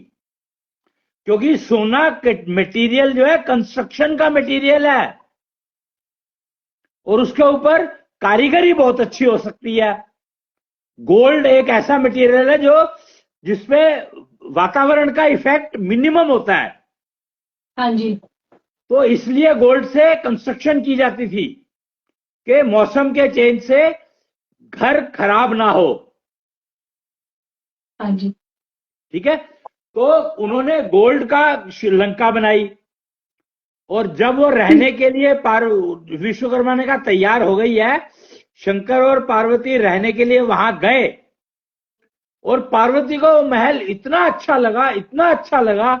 क्योंकि सोना मटेरियल जो है कंस्ट्रक्शन का मटेरियल है, और उसके ऊपर कारीगरी बहुत अच्छी हो सकती है। गोल्ड एक ऐसा मटेरियल है जो जिसपे वातावरण का इफेक्ट मिनिमम होता है, हाँ जी। तो इसलिए गोल्ड से कंस्ट्रक्शन की जाती थी कि मौसम के चेंज से घर खराब ना हो। हाँ जी। ठीक है, तो उन्होंने गोल्ड का श्रीलंका बनाई, और जब वो रहने के लिए विश्वकर्मा ने कहा तैयार हो गई है, शंकर और पार्वती रहने के लिए वहां गए, और पार्वती को वो महल इतना अच्छा लगा, इतना अच्छा लगा,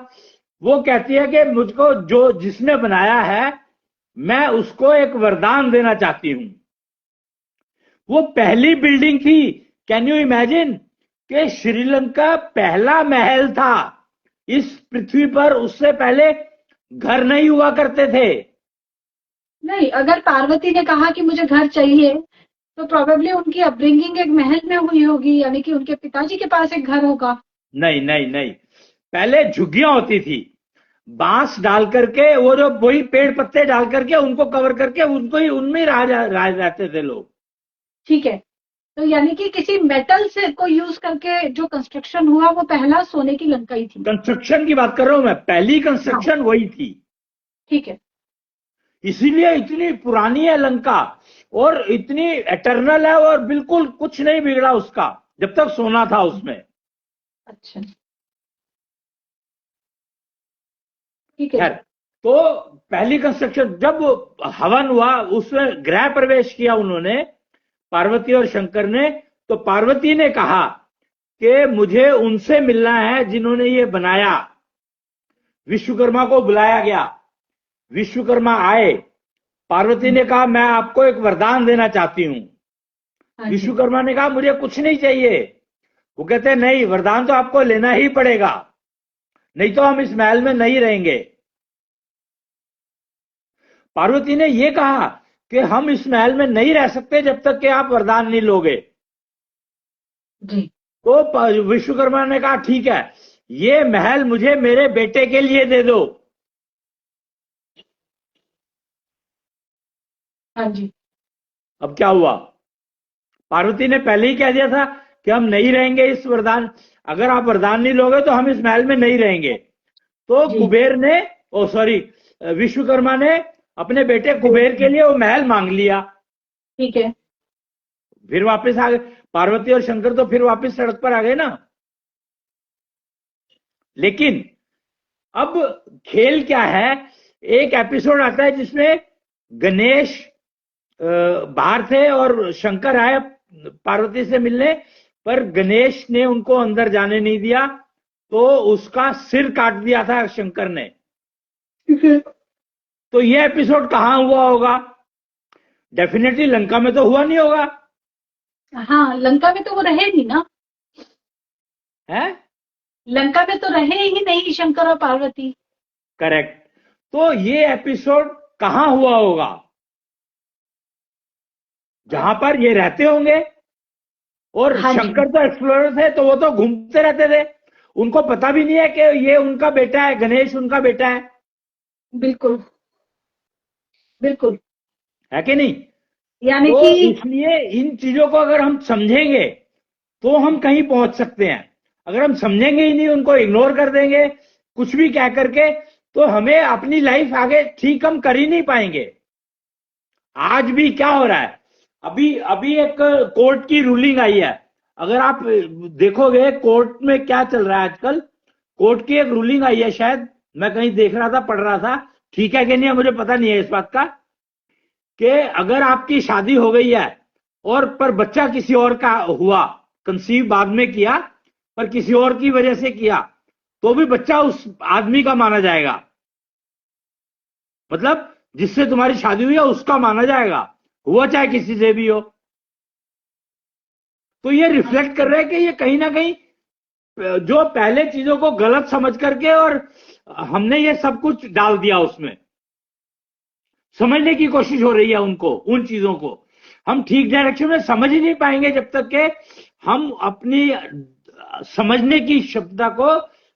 वो कहती है कि मुझको जो जिसने बनाया है, मैं उसको एक वरदान देना चाहती हूं। वो पहली बिल्डिंग थी, कैन यू इमेजिन, कि श्रीलंका पहला महल था इस पृथ्वी पर, उससे पहले घर नहीं हुआ करते थे। नहीं, अगर पार्वती ने कहा कि मुझे घर चाहिए, तो प्रोबेबली उनकी अपब्रिंगिंग एक महल में हुई होगी, यानी कि उनके पिताजी के पास एक घर होगा। नहीं नहीं नहीं, पहले झुग्गियां होती थी, बांस डाल करके, वो जो वही पेड़ पत्ते डाल करके उनको कवर करके उनको ही उनमें ही रह जाते थे लोग। ठीक है, तो यानी कि किसी मेटल से को यूज करके जो कंस्ट्रक्शन हुआ वो पहला सोने की लंका ही थी। कंस्ट्रक्शन की बात कर रहा हूं मैं, पहली कंस्ट्रक्शन वही थी। ठीक है। इसीलिए इतनी पुरानी है लंका, और इतनी एटर्नल है, और बिल्कुल कुछ नहीं बिगड़ा उसका जब तक सोना था उसमें। अच्छा, ठीक है। खैर, तो पहली कंस्ट्रक्शन जब हवन हुआ, उसमें गृह प्रवेश किया उन्होंने, पार्वती और शंकर ने, तो पार्वती ने कहा कि मुझे उनसे मिलना है जिन्होंने ये बनाया। विश्वकर्मा को बुलाया गया, विश्वकर्मा आए, पार्वती ने कहा मैं आपको एक वरदान देना चाहती हूं। हाँ जी। विश्वकर्मा ने कहा मुझे कुछ नहीं चाहिए। वो कहते नहीं, वरदान तो आपको लेना ही पड़ेगा, नहीं तो हम इस महल में नहीं रहेंगे। पार्वती ने यह कहा कि हम इस महल में नहीं रह सकते जब तक कि आप वरदान नहीं लोगे। जी। तो विश्वकर्मा ने कहा ठीक है, ये महल मुझे मेरे बेटे के लिए दे दो। हाँ जी। अब क्या हुआ, पार्वती ने पहले ही कह दिया था कि हम नहीं रहेंगे इस वरदान, अगर आप वरदान नहीं लोगे तो हम इस महल में नहीं रहेंगे। तो जी। कुबेर ने, ओ सॉरी, विश्वकर्मा ने अपने बेटे कुबेर के लिए वो महल मांग लिया। ठीक है। फिर वापस आ गए। पार्वती और शंकर तो फिर वापस सड़क पर आ गए ना। लेकिन अब खेल क्या है, एक एपिसोड आता है जिसमें गणेश बाहर थे और शंकर आए पार्वती से मिलने, पर गणेश ने उनको अंदर जाने नहीं दिया, तो उसका सिर काट दिया था शंकर ने। तो ये एपिसोड कहां हुआ होगा? डेफिनेटली लंका में तो हुआ नहीं होगा। हाँ, लंका में तो वो रहे नहीं ना, है लंका में तो रहे ही नहीं शंकर और पार्वती। करेक्ट। तो ये एपिसोड कहां हुआ होगा? जहां पर ये रहते होंगे। और हाँ जी, शंकर तो एक्सप्लोरर थे, तो वो तो घूमते रहते थे, उनको पता भी नहीं है कि ये उनका बेटा है, गणेश उनका बेटा है। बिल्कुल बिल्कुल। है कि नहीं? यानी तो कि इसलिए इन चीजों को अगर हम समझेंगे तो हम कहीं पहुंच सकते हैं। अगर हम समझेंगे ही नहीं, उनको इग्नोर कर देंगे कुछ भी कह करके, तो हमें अपनी लाइफ आगे ठीक हम कर ही नहीं पाएंगे। आज भी क्या हो रहा है, अभी अभी एक कोर्ट की रूलिंग आई है, अगर आप देखोगे कोर्ट में क्या चल रहा है आजकल। कोर्ट की एक रूलिंग आई है, शायद मैं कहीं देख रहा था, पढ़ रहा था, ठीक है कि नहीं है मुझे पता नहीं है इस बात का, कि अगर आपकी शादी हो गई है और पर बच्चा किसी और का हुआ, कंसीव बाद में किया पर किसी और की वजह से किया, तो भी बच्चा उस आदमी का माना जाएगा। मतलब जिससे तुम्हारी शादी हुई है उसका माना जाएगा, हुआ चाहे किसी से भी हो। तो ये रिफ्लेक्ट कर रहा है कि ये कहीं ना कहीं जो पहले चीजों को गलत समझ करके और हमने ये सब कुछ डाल दिया उसमें, समझने की कोशिश हो रही है उनको, उन चीजों को हम ठीक डायरेक्शन में समझ ही नहीं पाएंगे जब तक कि हम अपनी समझने की क्षमता को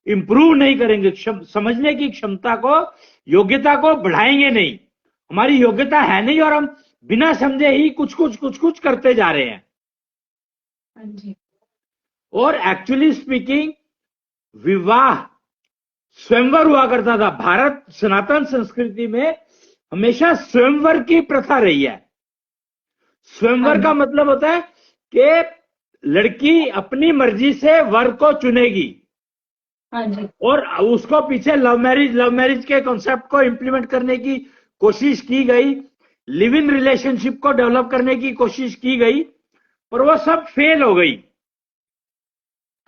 इंप्रूव नहीं करेंगे, समझने की क्षमता को, योग्यता को बढ़ाएंगे नहीं। हमारी योग्यता है नहीं और हम बिना समझे ही कुछ कुछ करते जा रहे हैं। हाँ जी, और एक्चुअली स्पीकिंग, विवाह स्वयंवर हुआ करता था। भारत सनातन संस्कृति में हमेशा स्वयंवर की प्रथा रही है। स्वयंवर का मतलब होता है कि लड़की अपनी मर्जी से वर को चुनेगी, हाँ जी, और उसको पीछे लव मैरिज के कॉन्सेप्ट को इंप्लीमेंट करने की कोशिश की गई, लिव इन रिलेशनशिप को डेवलप करने की कोशिश की गई, पर वो सब फेल हो गई।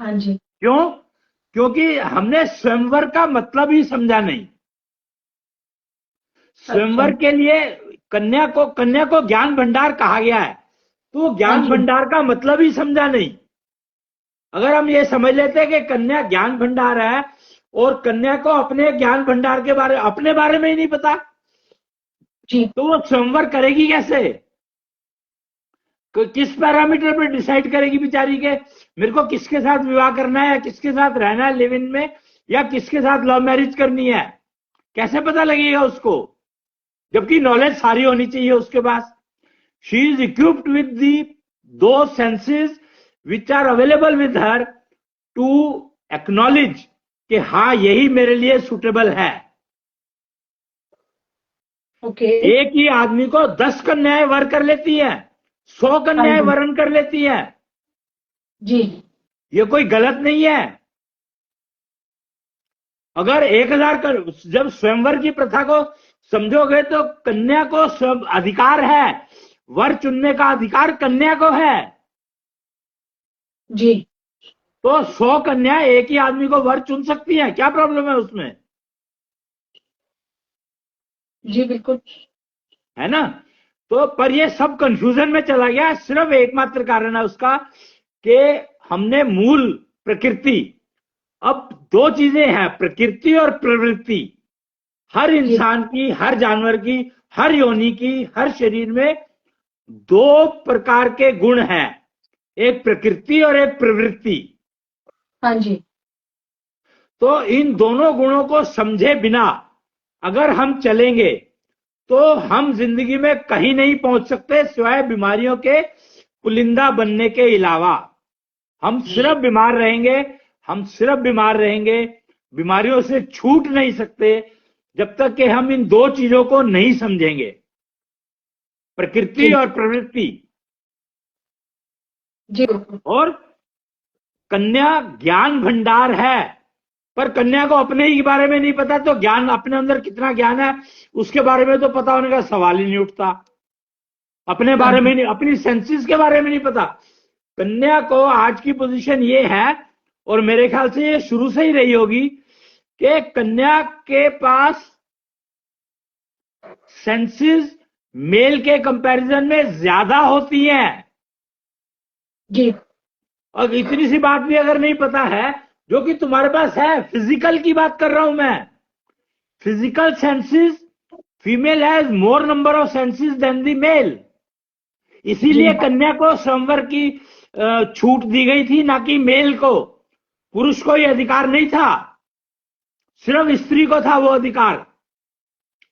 हाँ जी, क्यों? क्योंकि हमने स्वयंवर का मतलब ही समझा नहीं। स्वयंवर के लिए कन्या को ज्ञान भंडार कहा गया है, तो ज्ञान भंडार का मतलब ही समझा नहीं। अगर हम ये समझ लेते हैं कि कन्या ज्ञान भंडार है और कन्या को अपने ज्ञान भंडार के अपने बारे में ही नहीं पता, जी, तो वो स्वयंवर करेगी कैसे? किस पैरामीटर पर डिसाइड करेगी बेचारी के मेरे को किसके साथ विवाह करना है, किसके साथ रहना है लिव इन में, या किसके साथ लव मैरिज करनी है? कैसे पता लगेगा उसको, जबकि नॉलेज सारी होनी चाहिए उसके पास। She is equipped with the दो senses which are available with her to acknowledge कि हाँ यही मेरे लिए सुटेबल है। ओके, एक ही आदमी को 10 कन्याएं वर कर लेती है, 100 कन्याएं वरण कर लेती है, जी, ये कोई गलत नहीं है। अगर 1000 कर, जब स्वयंवर की प्रथा को समझोगे तो कन्या को अधिकार है, वर चुनने का अधिकार कन्या को है। जी, तो 100 कन्या एक ही आदमी को वर चुन सकती है, क्या प्रॉब्लम है उसमें? जी, बिल्कुल, है ना? तो पर ये सब कंफ्यूजन में चला गया। सिर्फ एकमात्र कारण है उसका कि हमने मूल प्रकृति, अब दो चीजें हैं, प्रकृति और प्रवृत्ति। हर इंसान की, हर जानवर की, हर योनि की, हर शरीर में दो प्रकार के गुण हैं, एक प्रकृति और एक प्रवृत्ति। हाँ जी, तो इन दोनों गुणों को समझे बिना अगर हम चलेंगे तो हम जिंदगी में कहीं नहीं पहुंच सकते सिवाय बीमारियों के पुलिंदा बनने के अलावा। हम सिर्फ बीमार रहेंगे, हम सिर्फ बीमार रहेंगे, बीमारियों से छूट नहीं सकते जब तक कि हम इन दो चीजों को नहीं समझेंगे, प्रकृति और प्रवृत्ति। जी और कन्या ज्ञान भंडार है, पर कन्या को अपने ही बारे में नहीं पता, तो ज्ञान अपने अंदर कितना ज्ञान है उसके बारे में तो पता होने का सवाल ही नहीं उठता। अपने बारे में नहीं, अपनी सेंसेस के बारे में नहीं पता। कन्या को आज की पोजीशन ये है, और मेरे ख्याल से ये शुरू से ही रही होगी, कि कन्या के पास सेंसेस मेल के कंपैरिजन में ज्यादा होती हैं। जी और इतनी सी बात भी अगर नहीं पता है, जो कि तुम्हारे पास है, फिजिकल की बात कर रहा हूं मैं, physical senses, female has more number of senses than the male. इसीलिए कन्या को स्वयंवर की छूट दी गई थी, ना कि मेल को। पुरुष को यह अधिकार नहीं था, सिर्फ स्त्री को था वो अधिकार।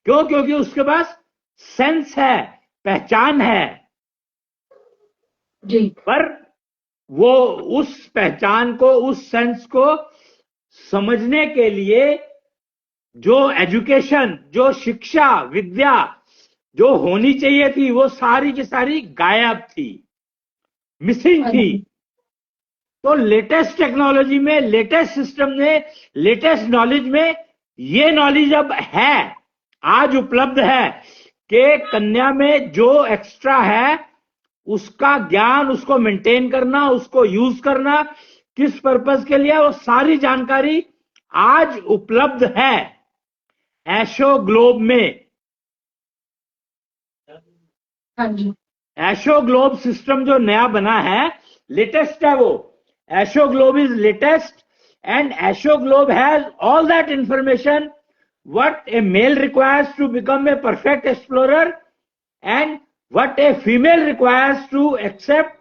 क्यों? क्योंकि उसके पास सेंस है, पहचान है। जी पर वो उस पहचान को, उस सेंस को समझने के लिए जो एजुकेशन, जो शिक्षा, विद्या जो होनी चाहिए थी, वो सारी की सारी गायब थी, मिसिंग थी। तो लेटेस्ट टेक्नोलॉजी में, लेटेस्ट सिस्टम में, लेटेस्ट नॉलेज में ये नॉलेज अब है, आज उपलब्ध है, कि कन्या में जो एक्स्ट्रा है उसका ज्ञान, उसको मेंटेन करना, उसको यूज करना, किस पर्पस के लिए, वो सारी जानकारी आज उपलब्ध है एशो ग्लोब में। हाँ जी एशो ग्लोब सिस्टम जो नया बना है, लेटेस्ट है वो। Asho Globe is latest, and Asho Globe has all that information what a male requires to become a perfect explorer and what a female requires to accept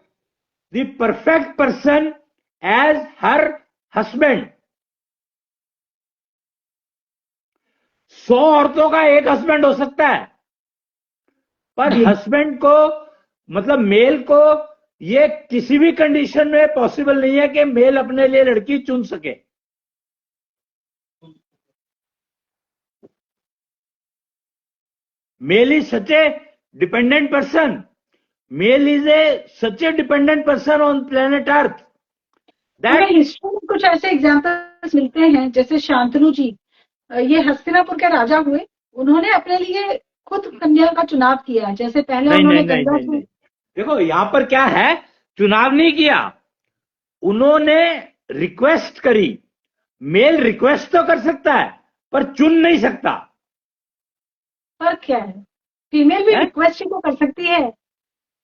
the perfect person as her husband। 100 औरतों का एक husband हो सकता है, पर husband को, मतलब mail को, ये किसी भी कंडीशन में पॉसिबल नहीं है कि मेल अपने लिए लड़की चुन सके। Male is such a dependent person. Male is such a dependent person on planet Earth that history में कुछ ऐसे एग्जाम्पल्स मिलते हैं, जैसे शांतनु जी, ये हस्तिनापुर के राजा हुए, उन्होंने अपने लिए खुद कन्या का चुनाव किया। जैसे पहले उन्होंने गंगा नहीं। देखो यहां पर क्या है, चुनाव नहीं किया, उन्होंने रिक्वेस्ट करी। मेल रिक्वेस्ट तो कर सकता है पर चुन नहीं सकता। फर्क क्या है? फीमेल भी रिक्वेस्ट तो कर सकती है,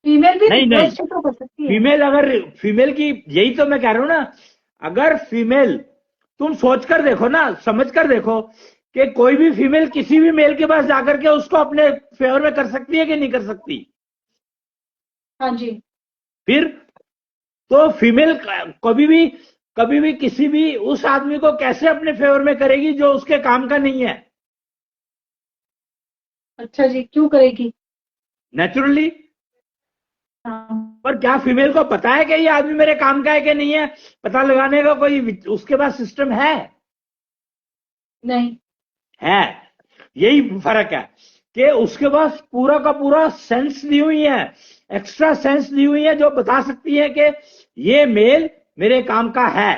फीमेल भी रिक्वेस्ट तो कर सकती है। फीमेल, अगर फीमेल की, यही तो मैं कह रहा हूं ना, अगर फीमेल, तुम सोच कर देखो ना, समझ कर देखो कि कोई भी फीमेल किसी भी मेल के पास जाकर के उसको अपने फेवर में कर सकती है कि नहीं कर सकती? हाँ जी। फिर तो फीमेल कभी भी किसी भी उस आदमी को कैसे अपने फेवर में करेगी जो उसके काम का नहीं है? अच्छा जी, क्यों करेगी? नेचुरली। हाँ। पर क्या फीमेल को पता है कि ये आदमी मेरे काम का है कि नहीं है? पता लगाने का कोई उसके पास सिस्टम है? नहीं है। यही फर्क है कि उसके पास पूरा का पूरा सेंस दी हुई है, एक्स्ट्रा सेंस दी हुई है, जो बता सकती है कि ये मेल मेरे काम का है।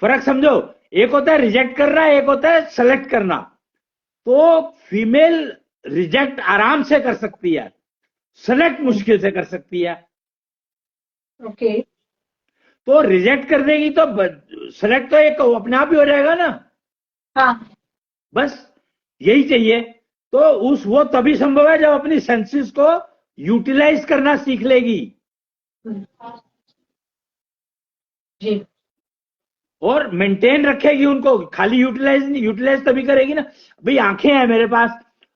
फर्क समझो, एक होता है रिजेक्ट करना, एक होता है सेलेक्ट करना। तो फीमेल रिजेक्ट आराम से कर सकती है, सेलेक्ट मुश्किल से कर सकती है। ओके। तो रिजेक्ट कर देगी तो सेलेक्ट तो एक अपने आप ही हो जाएगा ना। हाँ। बस यही चाहिए। तो वो तभी संभव है जब अपनी सेंसेस को यूटिलाइज करना सीख लेगी। जी। और मेंटेन रखेगी उनको। खाली यूटिलाइज तभी करेगी ना। भाई आंखें हैं मेरे पास,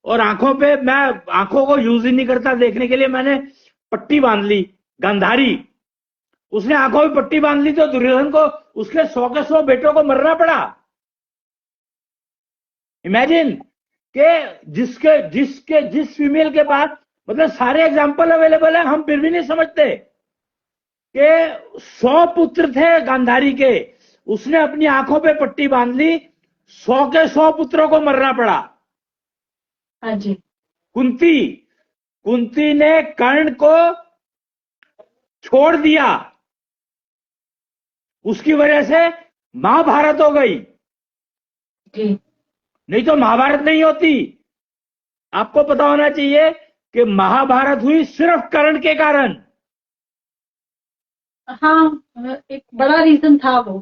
और आंखों पे मैं आंखों को यूज ही नहीं करता देखने के लिए, मैंने पट्टी बांध ली। गांधारी, उसने आंखों में पट्टी बांध ली तो दुर्योधन को उसके 100 के 100 बेटों को मरना पड़ा। इमेजिन के जिस फीमेल के पास, मतलब सारे एग्जाम्पल अवेलेबल है, हम फिर भी नहीं समझते कि 100 पुत्र थे गांधारी के, उसने अपनी आंखों पे पट्टी बांध ली, 100 के 100 पुत्रों को मरना पड़ा। हाँ जी। कुंती ने कर्ण को छोड़ दिया, उसकी वजह से महाभारत हो गई, जी नहीं तो महाभारत नहीं होती। आपको पता होना चाहिए कि महाभारत हुई सिर्फ कर्ण के कारण। हाँ, एक बड़ा रीजन था वो।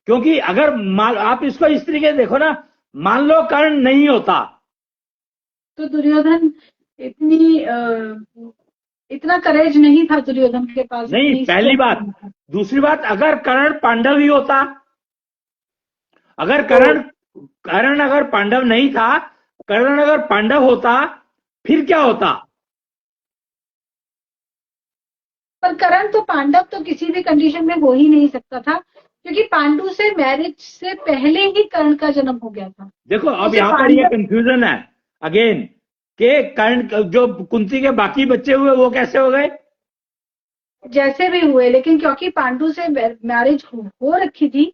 क्योंकि अगर आप इसको इस तरीके से देखो ना, मान लो कर्ण नहीं होता तो दुर्योधन इतना करेज नहीं था दुर्योधन के पास। नहीं, इतनी पहली strength बात। नहीं था। दूसरी बात, अगर कर्ण पांडव ही होता, अगर कर्ण अगर पांडव नहीं था, कर्ण अगर पांडव होता, फिर क्या होता? पर करण तो पांडव तो किसी भी कंडीशन में हो ही नहीं सकता था, क्योंकि पांडु से मैरिज से पहले ही कर्ण का जन्म हो गया था। देखो अब उसे यहां पर ये पांडव कंफ्यूजन है अगेन, कि कर्ण जो कुंती के बाकी बच्चे हुए वो कैसे हो गए? जैसे भी हुए, लेकिन क्योंकि पांडु से मैरिज हो रखी थी,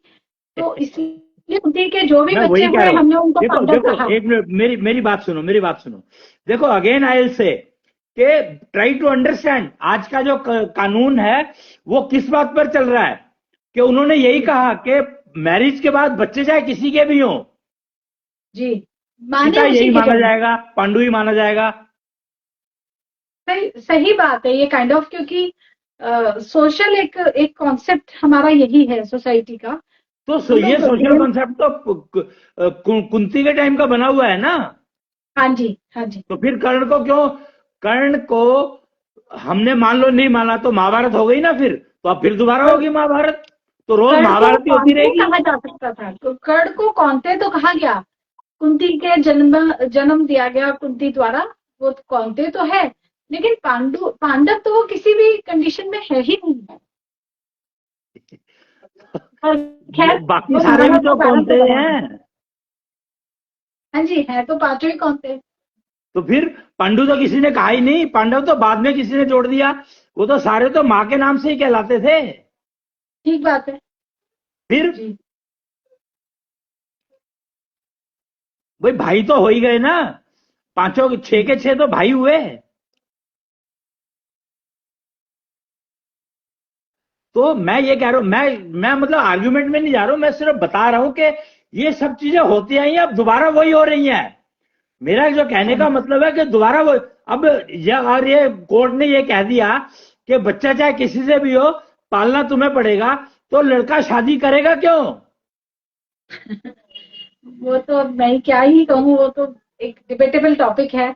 तो इसलिए कुंती के जो भी मैं बच्चे वही कह हुए रहा हूं। हमने उनको देखो पांडव देखो, कहा। एक मिनट, मेरी बात सुनो, मेरी बात सुनो। देखो अगेन आई विल से कि ट्राई टू अंडरस्टैंड आज का जो कानून है वो किस बात पर चल रहा है, कि उन्होंने यही कहा कि मैरिज के बाद बच्चे चाहे किसी के भी हों, जी, पिता माने यही उसी के माना जन्म। जाएगा, पांडु ही माना जाएगा। सही बात है ये, काइंड ऑफ, क्योंकि सोशल एक कॉन्सेप्ट हमारा यही है सोसाइटी का। तो हम ये लोग सोशल कॉन्सेप्ट तो कुंती के टाइम का बना हुआ है ना। हाँ जी, हाँ जी। तो फिर कर्ण को हमने मान लो नहीं माना तो महाभारत हो गई ना फिर, तो अब फिर दोबारा होगी महाभारत, तो रोज कर्ण को महाभारत ही होती कौन्ते रहेगी। कहा जा सकता था, तो कर्ण को कौन्ते तो कहा गया, कुंती के जन्म दिया गया कुंती द्वारा, वो कौन्ते तो है, लेकिन पांडव तो वो किसी भी कंडीशन में है ही नहीं। और खैर, बाकी वो सारे भी महाभारत तो तो पहले कौनते से बना है। हैं। हाँ जी, है तो पांचों ही कौन्ते। तो फिर पांडु तो किसी ने कहा ही नहीं, पांडव तो बाद में किसी ने जोड़ दिया, वो तो सारे तो माँ के नाम से ही कहलाते थे। ठीक बात है फिर जी। भाई भाई तो हो ही गए ना, पांचों 6 के 6 तो भाई हुए। तो मैं ये कह रहा हूं, मैं मतलब आर्ग्यूमेंट में नहीं जा रहा हूं, मैं सिर्फ बता रहा हूं कि ये सब चीजें होती आई हैं, अब दोबारा वही हो रही हैं। मेरा जो कहने का मतलब है कि दोबारा वो, अब और ये कोर्ट ने ये कह दिया कि बच्चा चाहे किसी से भी हो, पालना तुम्हें पड़ेगा, तो लड़का शादी करेगा क्यों? वो तो मैं क्या ही कहूँ, वो तो एक डिबेटेबल टॉपिक है।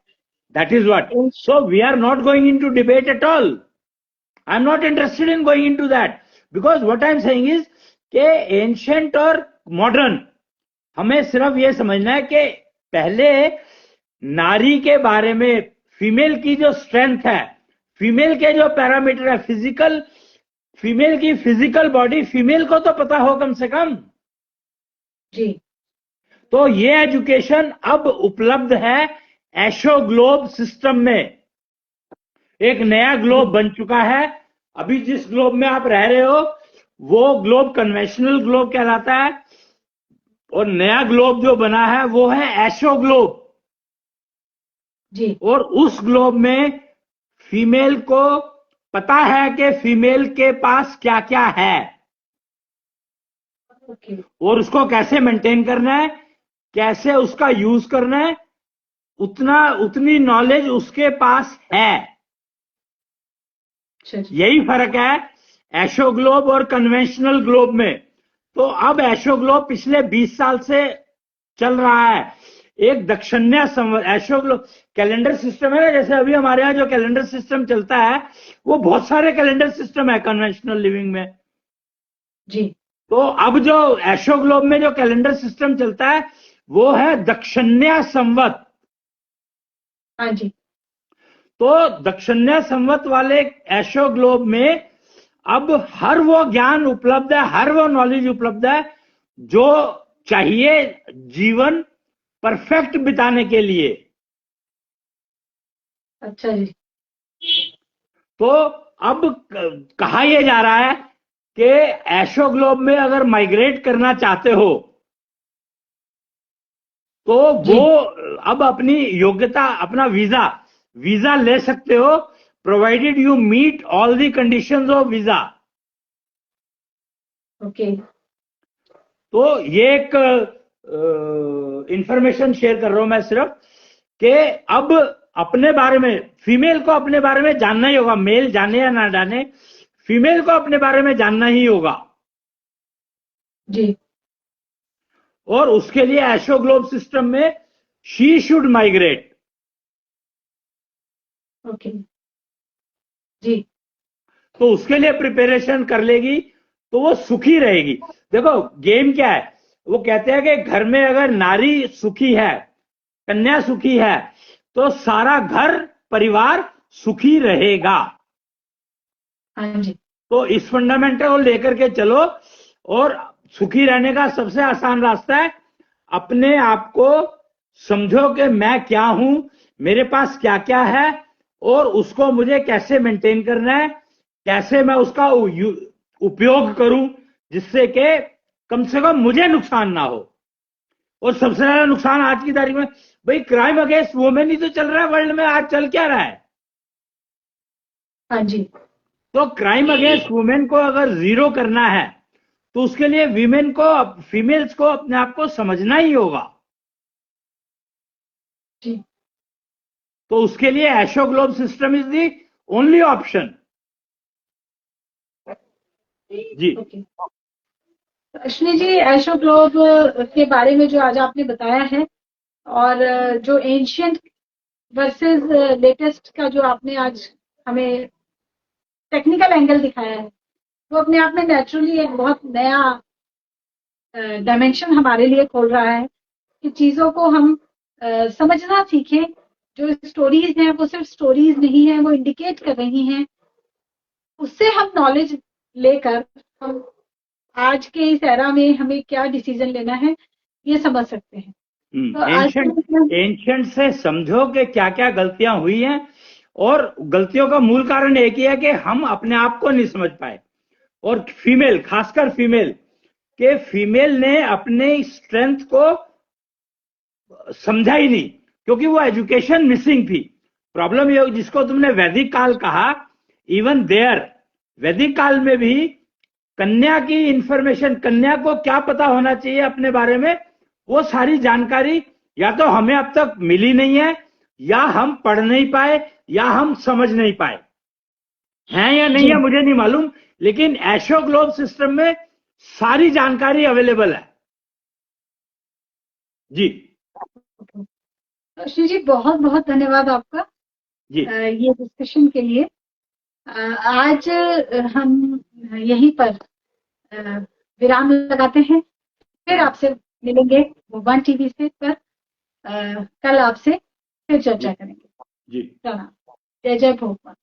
That is what. So we are not going into debate at all. I'm not interested in going into that, because what I'm saying is कि एंशियंट और मॉडर्न, हमें सिर्फ ये समझना है कि पहले नारी के बारे में, फीमेल की जो स्ट्रेंथ है, फीमेल के जो पैरामीटर है, फीमेल की फिजिकल बॉडी, फीमेल को तो पता हो कम से कम। जी, तो ये एजुकेशन अब उपलब्ध है एशो ग्लोब सिस्टम में। एक नया ग्लोब बन चुका है, अभी जिस ग्लोब में आप रह रहे हो वो ग्लोब कन्वेंशनल ग्लोब कहलाता है, और नया ग्लोब जो बना है वो है एशो ग्लोब। जी, और उस ग्लोब में फीमेल को पता है कि फीमेल के पास क्या क्या है, ओके, और उसको कैसे मेंटेन करना है, कैसे उसका यूज करना है, उतनी नॉलेज उसके पास है। अच्छा जी, यही फर्क है एशो ग्लोब और कन्वेंशनल ग्लोब में। तो अब एशो ग्लोब पिछले 20 साल से चल रहा है। एक दक्षिण्य एशो ग्लोब कैलेंडर सिस्टम है ना, जैसे अभी हमारे यहाँ जो कैलेंडर सिस्टम चलता है वो बहुत सारे कैलेंडर सिस्टम है कन्वेंशनल लिविंग में। जी, तो अब जो एशो ग्लोब में जो कैलेंडर सिस्टम चलता है वो है दक्षिण्य संवत। हाँ जी, तो दक्षिण्य संवत वाले एशो ग्लोब में अब हर वो ज्ञान उपलब्ध है, हर वो नॉलेज उपलब्ध है जो चाहिए जीवन परफेक्ट बिताने के लिए। अच्छा जी, तो अब कहा यह जा रहा है कि एशो ग्लोब में अगर माइग्रेट करना चाहते हो तो वो अब अपनी योग्यता, अपना वीजा वीजा ले सकते हो, provided you meet all the conditions of visa. Okay. तो ये एक इंफॉर्मेशन शेयर कर रहा हूं मैं सिर्फ कि अब अपने बारे में, फीमेल को अपने बारे में जानना ही होगा, मेल जाने या ना जाने, फीमेल को अपने बारे में जानना ही होगा। जी। और उसके लिए एशो ग्लोब सिस्टम में शी शुड माइग्रेट। ओके। जी। तो उसके लिए प्रिपरेशन कर लेगी तो वो सुखी रहेगी। देखो गेम क्या है, वो कहते हैं कि घर में अगर नारी सुखी है, कन्या सुखी है, तो सारा घर परिवार सुखी रहेगा। हाँ जी। तो इस फंडामेंटल को लेकर के चलो, और सुखी रहने का सबसे आसान रास्ता है अपने आप को समझो कि मैं क्या हूं, मेरे पास क्या क्या है, और उसको मुझे कैसे मेंटेन करना है, कैसे मैं उसका उपयोग करूं जिससे कि कम से कम मुझे नुकसान ना हो। और सबसे ज्यादा नुकसान आज की तारीख में भाई क्राइम अगेंस्ट वुमेन ही तो चल रहा है वर्ल्ड में। आज चल क्या रहा है? हाँ जी। तो क्राइम अगेंस्ट वुमेन को अगर जीरो करना है तो उसके लिए वीमेन को, फीमेल्स को अपने आप को समझना ही होगा। जी। तो उसके लिए Asho Globe system is the only option. जी। Okay. Ashwini ji, Asho Globe के बारे में जो आज आपने बताया है, और जो एंशियंट वर्सेस लेटेस्ट का जो आपने आज हमें टेक्निकल एंगल दिखाया है, वो अपने आप में नेचुरली एक बहुत नया डायमेंशन हमारे लिए खोल रहा है कि चीजों को हम समझना सीखें। जो स्टोरीज हैं वो सिर्फ स्टोरीज नहीं है, वो इंडिकेट कर रही हैं, उससे हम नॉलेज लेकर हम आज के इस एरा में हमें क्या डिसीजन लेना है ये समझ सकते हैं। तो आज एंशियंट से समझो कि क्या क्या गलतियां हुई हैं, और गलतियों का मूल कारण एक ही है कि हम अपने आप को नहीं समझ पाए। और फीमेल, खासकर फीमेल ने अपने स्ट्रेंथ को समझा ही नहीं, क्योंकि वो एजुकेशन मिसिंग थी। प्रॉब्लम ये, जिसको तुमने वैदिक काल कहा, इवन देयर वैदिक काल में भी कन्या की इंफॉर्मेशन, कन्या को क्या पता होना चाहिए अपने बारे में, वो सारी जानकारी या तो हमें अब तक मिली नहीं है, या हम पढ़ नहीं पाए, या हम समझ नहीं पाए। है या नहीं है मुझे नहीं मालूम, लेकिन एशो ग्लोब सिस्टम में सारी जानकारी अवेलेबल है। जी। श्री जी, बहुत बहुत धन्यवाद आपका जी। ये डिस्कशन के लिए। आज हम यहीं पर विराम लगाते हैं, फिर आपसे मिलेंगे वन टीवी से पर कल आपसे फिर चर्चा करेंगे। जी। जय जय भोपाल।